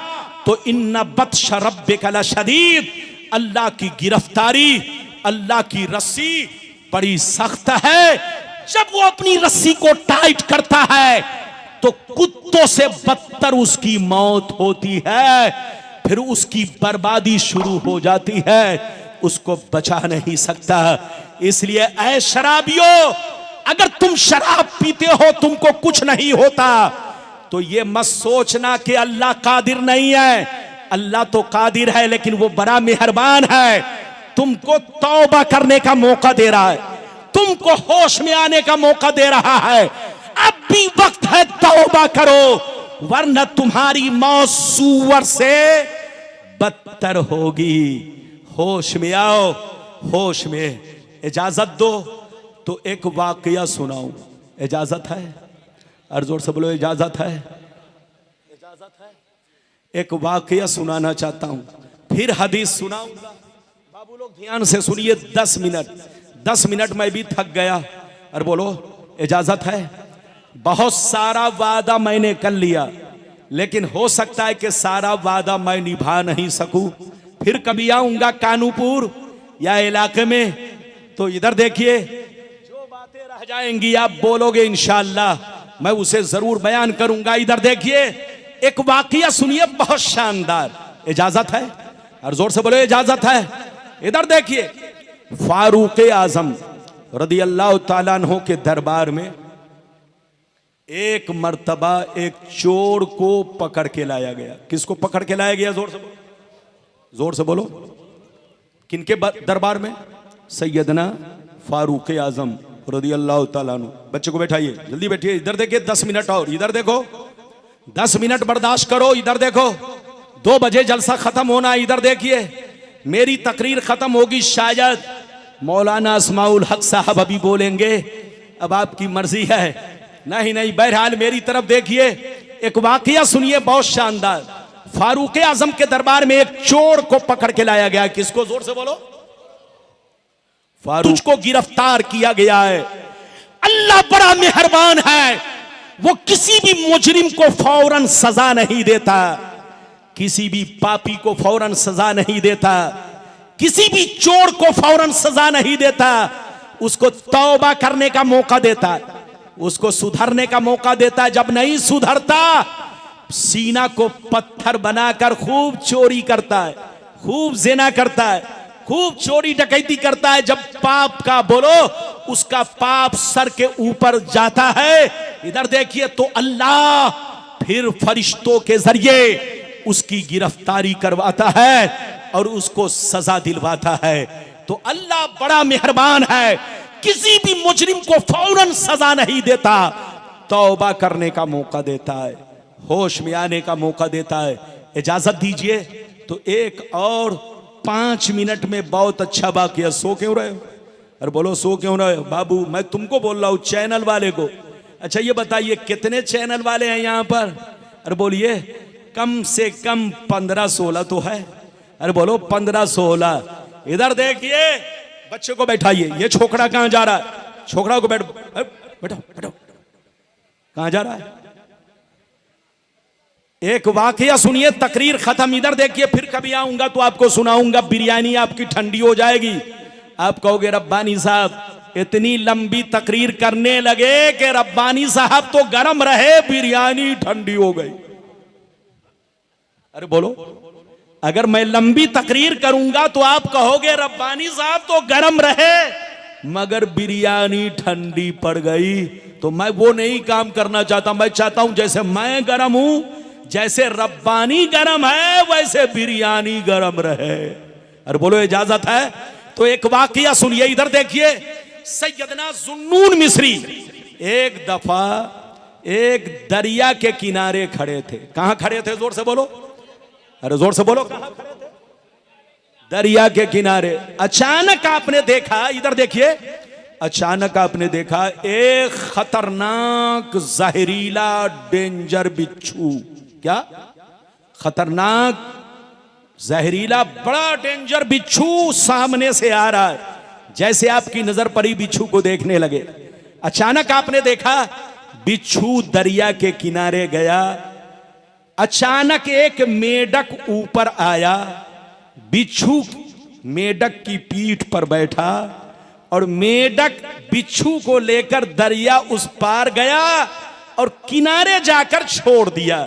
तो इन्ना बत्श रब्बिका लशदीद, अल्लाह की गिरफ्तारी, अल्लाह की रस्सी बड़ी सख्त है। जब वो अपनी रस्सी को टाइट करता है तो कुत्तों से बदतर उसकी मौत होती है, फिर उसकी बर्बादी शुरू हो जाती है, उसको बचा नहीं सकता। इसलिए ऐ शराबियों, अगर तुम शराब पीते हो तुमको कुछ नहीं होता, तो ये मत सोचना कि अल्लाह कादिर नहीं है। अल्लाह तो कादिर है, लेकिन वो बड़ा मेहरबान है, तुमको तौबा करने का मौका दे रहा है, तुमको होश में आने का मौका दे रहा है। अब भी वक्त है, तौबा करो, वरना तुम्हारी मौत सूअर से बदतर होगी। होश में आओ, होश में। इजाजत दो तो एक वाकया सुनाऊं, इजाजत है? और जोर से बोलो, इजाजत है? इजाजत है? एक वाकया सुनाना चाहता हूं, फिर हदीस सुनाऊंगा। बाबू लोग ध्यान से सुनिए, 10 मिनट में भी थक गया। अरे बोलो इजाजत है? बहुत सारा वादा मैंने कर लिया, लेकिन हो सकता है कि सारा वादा मैं निभा नहीं सकूं। फिर कभी आऊंगा कानूपुर या इलाके में, तो इधर देखिए, जो बातें रह जाएंगी आप बोलोगे इंशाअल्लाह मैं उसे जरूर बयान करूंगा। इधर देखिए, एक वाकया सुनिए बहुत शानदार। इजाजत है? और जोर से बोलो इजाजत है। इधर देखिए, फारूक आजम रदी अल्लाह ताला अन्हु के दरबार में एक मर्तबा एक चोर को पकड़ के लाया गया। किसको पकड़ के लाया गया? जोर से बोलो, जोर से बोलो। किनके दरबार में? सैयदना फारूक आजम रदी अल्लाह ताला अन्हु। बच्चे को बैठाइए, जल्दी बैठिए। इधर देखिए, 10 मिनट और। इधर देखो, 10 मिनट बर्दाश्त करो। इधर देखो, 2 बजे जलसा खत्म होना। इधर देखिए, मेरी तकरीर खत्म होगी, शायद मौलाना अस्माउल हक साहब अभी बोलेंगे, अब आपकी मर्जी है। नहीं, बहरहाल मेरी तरफ देखिए, एक वाकया सुनिए बहुत शानदार। फारूक आजम के दरबार में एक चोर को पकड़ के लाया गया। किसको? जोर से बोलो। फारूक को गिरफ्तार किया गया है। अल्लाह बड़ा मेहरबान है, वो किसी भी मुजरिम को फौरन सजा नहीं देता, किसी भी पापी को फौरन सजा नहीं देता, किसी भी चोर को फौरन सजा नहीं देता। उसको तौबा करने का मौका देता, उसको सुधरने का मौका देता है। जब नहीं सुधरता, सीना को पत्थर बनाकर खूब चोरी करता है, खूब जिना करता है, खूब चोरी डकैती करता है। जब पाप का बोलो, उसका पाप सर के ऊपर जाता है। इधर देखिए, तो अल्लाह फिर फरिश्तों के जरिए उसकी गिरफ्तारी करवाता है और उसको सजा दिलवाता है। तो अल्लाह बड़ा मेहरबान है, किसी भी मुजरिम को फौरन सजा नहीं देता, तौबा करने का मौका देता है, होश में आने का मौका देता है। इजाजत दीजिए तो एक और 5 मिनट में बहुत अच्छा वाकया। सो क्यों रहे हो? अरे बोलो, सो क्यों रहे हो? बाबू मैं तुमको बोल रहा हूं, चैनल वाले को। अच्छा ये बताइए, कितने चैनल वाले हैं यहां पर? अरे बोलिए, कम से कम 15-16 तो है। अरे बोलो 15-16। इधर देखिए, बच्चे को बैठाइए। ये छोकरा कहां जा रहा है? छोकरा को बैठो, बैठो। कहां जा रहा है? एक वाकया सुनिए, तकरीर खत्म। इधर देखिए, फिर कभी आऊंगा तो आपको सुनाऊंगा। बिरयानी आपकी ठंडी हो जाएगी। आप कहोगे रब्बानी साहब इतनी लंबी तकरीर करने लगे कि रब्बानी साहब तो गर्म रहे, बिरयानी ठंडी हो गई। अरे बोलो, अगर मैं लंबी तकरीर करूंगा तो आप कहोगे रब्बानी साहब तो गर्म रहे, मगर बिरयानी ठंडी पड़ गई। तो मैं वो नहीं काम करना चाहता। मैं चाहता हूं जैसे मैं गर्म हूं, जैसे रब्बानी गर्म है, वैसे बिरयानी गर्म रहे। अरे बोलो इजाजत है? तो एक वाकया सुनिए। इधर देखिए, सैयदना जुन्नून मिस्री एक दफा एक दरिया के किनारे खड़े थे। कहां खड़े थे? जोर से बोलो। अरे जोर से बोलो, कहां खड़े थे? दरिया के किनारे। अचानक आपने देखा, इधर देखिए, अचानक आपने देखा एक खतरनाक जहरीला डेंजर बिच्छू। क्या? खतरनाक जहरीला बड़ा डेंजर बिच्छू सामने से आ रहा है। जैसे आपकी नजर पड़ी, बिच्छू को देखने लगे। अचानक आपने देखा बिच्छू दरिया के किनारे गया। अचानक एक मेढक ऊपर आया, बिच्छू मेढक की पीठ पर बैठा और मेढक बिच्छू को लेकर दरिया उस पार गया और किनारे जाकर छोड़ दिया।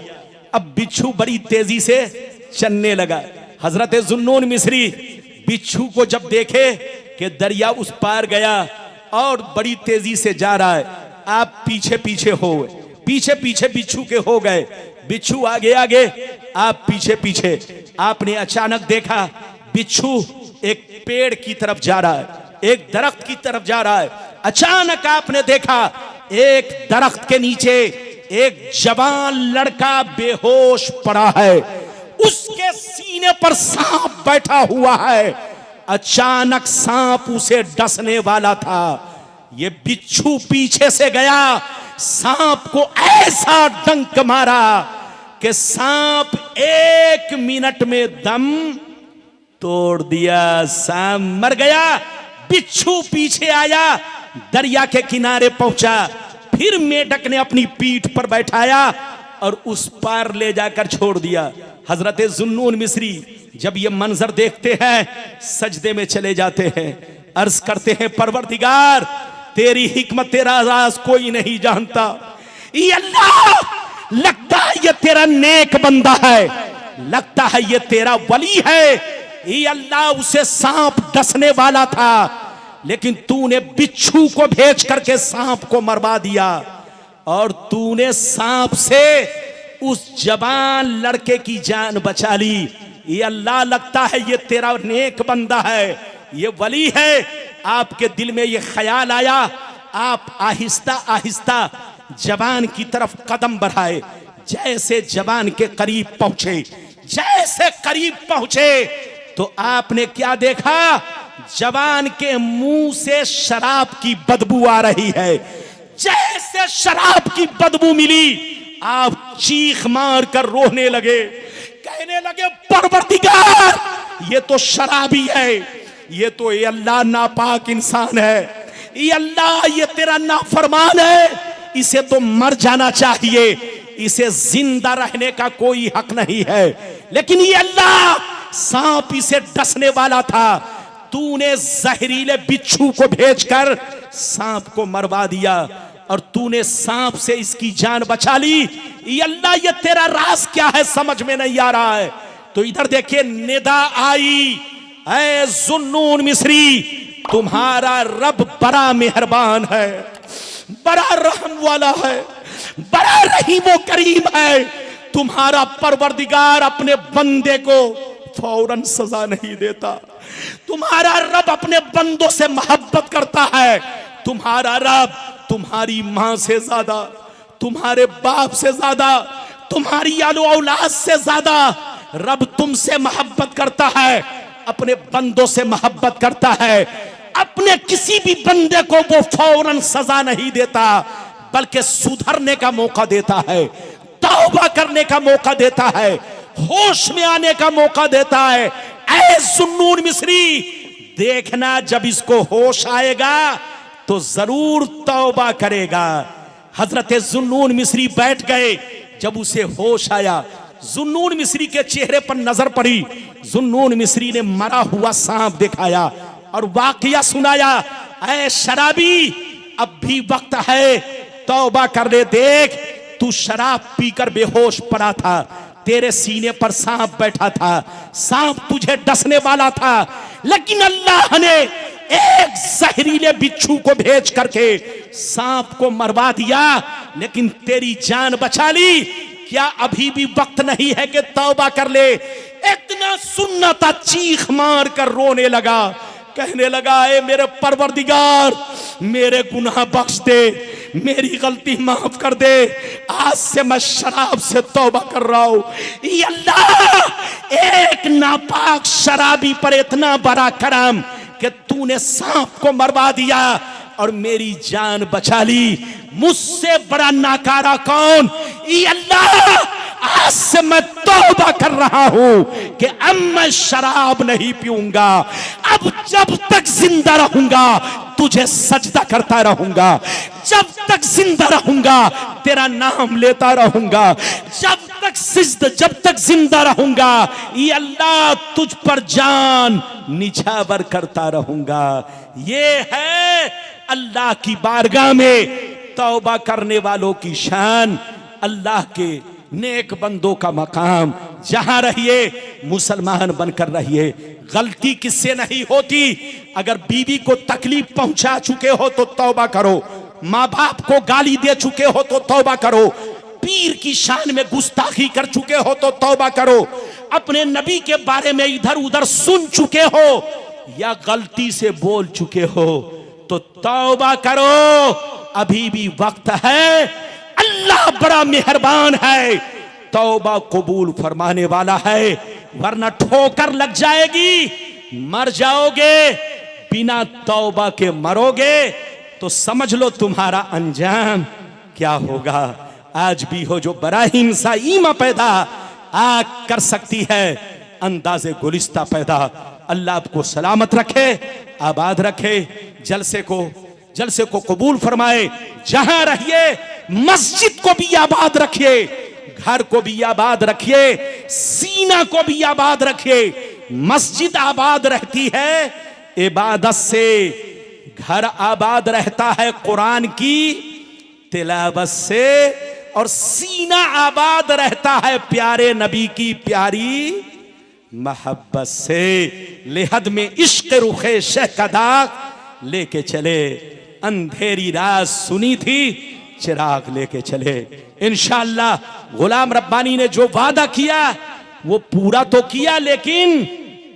अब बिच्छू बड़ी तेजी से चलने लगा। हजरत जुन्नून मिस्री बिच्छू को जब देखे कि दरिया उस पार गया और बड़ी तेजी से जा रहा है, आप पीछे पीछे हो गए, पीछे पीछे बिच्छू के हो गए। बिच्छू आगे आगे, आप पीछे पीछे। आपने अचानक देखा बिच्छू एक पेड़ की तरफ जा रहा है, एक दरख्त की तरफ जा रहा है। अचानक आपने देखा एक दरख्त के नीचे एक जवान लड़का बेहोश पड़ा है, उसके सीने पर सांप बैठा हुआ है। अचानक सांप उसे डसने वाला था। ये बिच्छू पीछे से गया, सांप को ऐसा डंक मारा कि सांप 1 मिनट में दम तोड़ दिया, सांप मर गया। बिच्छू पीछे आया, दरिया के किनारे पहुंचा, फिर मेढक ने अपनी पीठ पर बैठाया और उस पार ले जाकर छोड़ दिया। हजरत जुन्नून मिस्री जब ये मंजर देखते हैं सजदे में चले जाते हैं, अर्ज करते हैं परवरदिगार तेरी हिकमत तेरा राज कोई नहीं जानता। ये अल्लाह, लगता है ये तेरा नेक बंदा है, लगता है ये तेरा वली है। ये अल्लाह, उसे सांप डसने वाला था लेकिन तूने बिच्छू को भेज करके सांप को मरवा दिया और तूने सांप से उस जवान लड़के की जान बचा ली। ये अल्लाह, लगता है ये तेरा नेक बंदा है, ये वली है। आपके दिल में ये ख्याल आया, आप आहिस्ता आहिस्ता जवान की तरफ कदम बढ़ाए। जैसे जवान के करीब पहुंचे, जैसे करीब पहुंचे तो आपने क्या देखा? जवान के मुंह से शराब की बदबू आ रही है। जैसे शराब की बदबू मिली, आप चीख मार कर रोने लगे, कहने लगे परवरदिगार ये तो शराबी है, ये तो ये अल्लाह नापाक इंसान है, ये अल्लाह ये तेरा नाफरमान है, इसे तो मर जाना चाहिए, इसे जिंदा रहने का कोई हक नहीं है। लेकिन ये अल्लाह, सांप इसे डसने वाला था, तूने जहरीले बिच्छू को भेजकर सांप को मरवा दिया और तूने सांप से इसकी जान बचा ली। ये अल्लाह, ये तेरा राज क्या है समझ में नहीं आ रहा है। तो इधर देखिए निदा आई, ऐ जुन्नून मिस्री तुम्हारा रब बड़ा मेहरबान है, बड़ा रहम वाला है, बड़ा रहीम करीम है। तुम्हारा परवरदिगार अपने बंदे को फौरन सजा नहीं देता। तुम्हारा रब अपने बंदों से मोहब्बत करता है। तुम्हारा रब तुम्हारी मां से ज्यादा, तुम्हारे बाप से ज्यादा, तुम्हारी आलो औलाद से ज्यादा रब तुमसे मोहब्बत करता है, अपने बंदों से मोहब्बत करता है। अपने किसी भी बंदे को वो फौरन सजा नहीं देता, बल्कि सुधरने का मौका देता है, तौबा करने का मौका देता है, होश में आने का मौका देता है। ऐ जुन्नून मिस्री, देखना जब इसको होश आएगा तो जरूर तौबा करेगा। हजरत जुन्नून मिस्री बैठ गए। जब उसे होश आया, जुन्नून मिस्री के चेहरे पर नजर पड़ी, जुन्नून मिस्री ने मरा हुआ सांप दिखाया और वाकया सुनाया। ऐ शराबी, अब भी वक्त है, तौबा कर ले। देख, तू शराब पीकर बेहोश पड़ा था, तेरे सीने पर सांप बैठा था, सांप तुझे डसने वाला था, लेकिन अल्लाह ने एक जहरीले बिच्छू को भेज करके सांप को मरवा दिया, लेकिन तेरी जान बचा ली। क्या अभी भी वक्त नहीं है कि तौबा कर ले? इतना सुनना था, चीख मार कर रोने लगा, कहने लगा ए मेरे परवरदिगार मेरे गुनाह बख्श दे, मेरी गलती माफ कर दे, आज से मैं शराब से तौबा कर रहा हूं। ये अल्लाह, एक नापाक शराबी पर इतना बड़ा करम कि तूने सांप को मरवा दिया और मेरी जान बचा ली। मुझसे बड़ा नाकारा कौन? ये अल्लाह, आज से मैं तौबा कर रहा हूं कि अब मैं शराब नहीं पीऊंगा, अब जब तक जिंदा रहूंगा तुझे सजदा करता रहूंगा, जब तक जिंदा रहूंगा तेरा नाम लेता रहूंगा, जब तक जिंदा रहूंगा ये अल्लाह तुझ पर जान निछावर करता रहूंगा। ये है अल्लाह की बारगाह में तौबा करने वालों की शान, अल्लाह के नेक बंदों का मकाम। जहां रहिए मुसलमान बनकर रहिए। गलती किससे नहीं होती? अगर बीवी को तकलीफ पहुंचा चुके हो तो तौबा करो, माँ बाप को गाली दे चुके हो तो तौबा करो, पीर की शान में गुस्ताखी कर चुके हो तो तौबा करो, अपने नबी के बारे में इधर उधर सुन चुके हो या गलती से बोल चुके हो तो तौबा करो, अभी भी वक्त है। अल्लाह बड़ा मेहरबान है, तौबा कबूल फरमाने वाला है, वरना ठोकर लग जाएगी, मर जाओगे, बिना तौबा के मरोगे तो समझ लो तुम्हारा अंजाम क्या होगा। आज भी हो जो बराहीन सा ईमा पैदा आग कर सकती है अंदाज़े गुलिस्ता पैदा। अल्लाह आपको सलामत रखे, आबाद रखे, जलसे को कबूल फरमाए। जहां रहिए मस्जिद को भी आबाद रखिए, घर को भी आबाद रखिए, सीना को भी आबाद रखिए। मस्जिद आबाद रहती है इबादत से, घर आबाद रहता है कुरान की तिलावत से, और सीना आबाद रहता है प्यारे नबी की प्यारी मोहब्बत से। लेहद में इश्क रुखे शह का दाग लेके चले, अंधेरी रात सुनी थी चिराग लेके चले। इंशाअल्लाह गुलाम रब्बानी ने जो वादा किया वो पूरा तो किया, लेकिन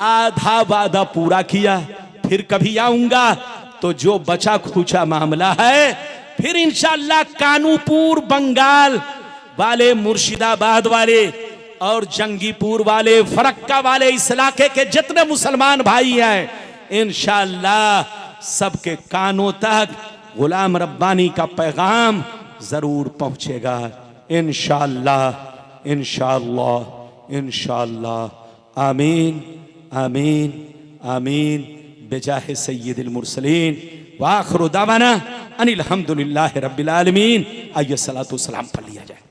आधा वादा पूरा किया। फिर कभी आऊंगा तो जो बचा खुचा मामला है, फिर इंशाअल्लाह कानूपुर बंगाल वाले, मुर्शिदाबाद वाले और जंगीपुर वाले, फरक्का वाले, इस इलाके के जितने मुसलमान भाई हैं, इंशाअल्लाह सबके कानों तक गुलाम रब्बानी का पैगाम जरूर पहुंचेगा। इंशाअल्लाह इंशाअल्लाह इंशाअल्लाह। आमीन आमीन आमीन। बेजाहे सय्यिदिल मुरसलीन व आखिरु दावाना अनिल हम्दुलिल्लाहि रब्बिल आलमीन। आइए सलातो सलाम पढ़ लिया जाए।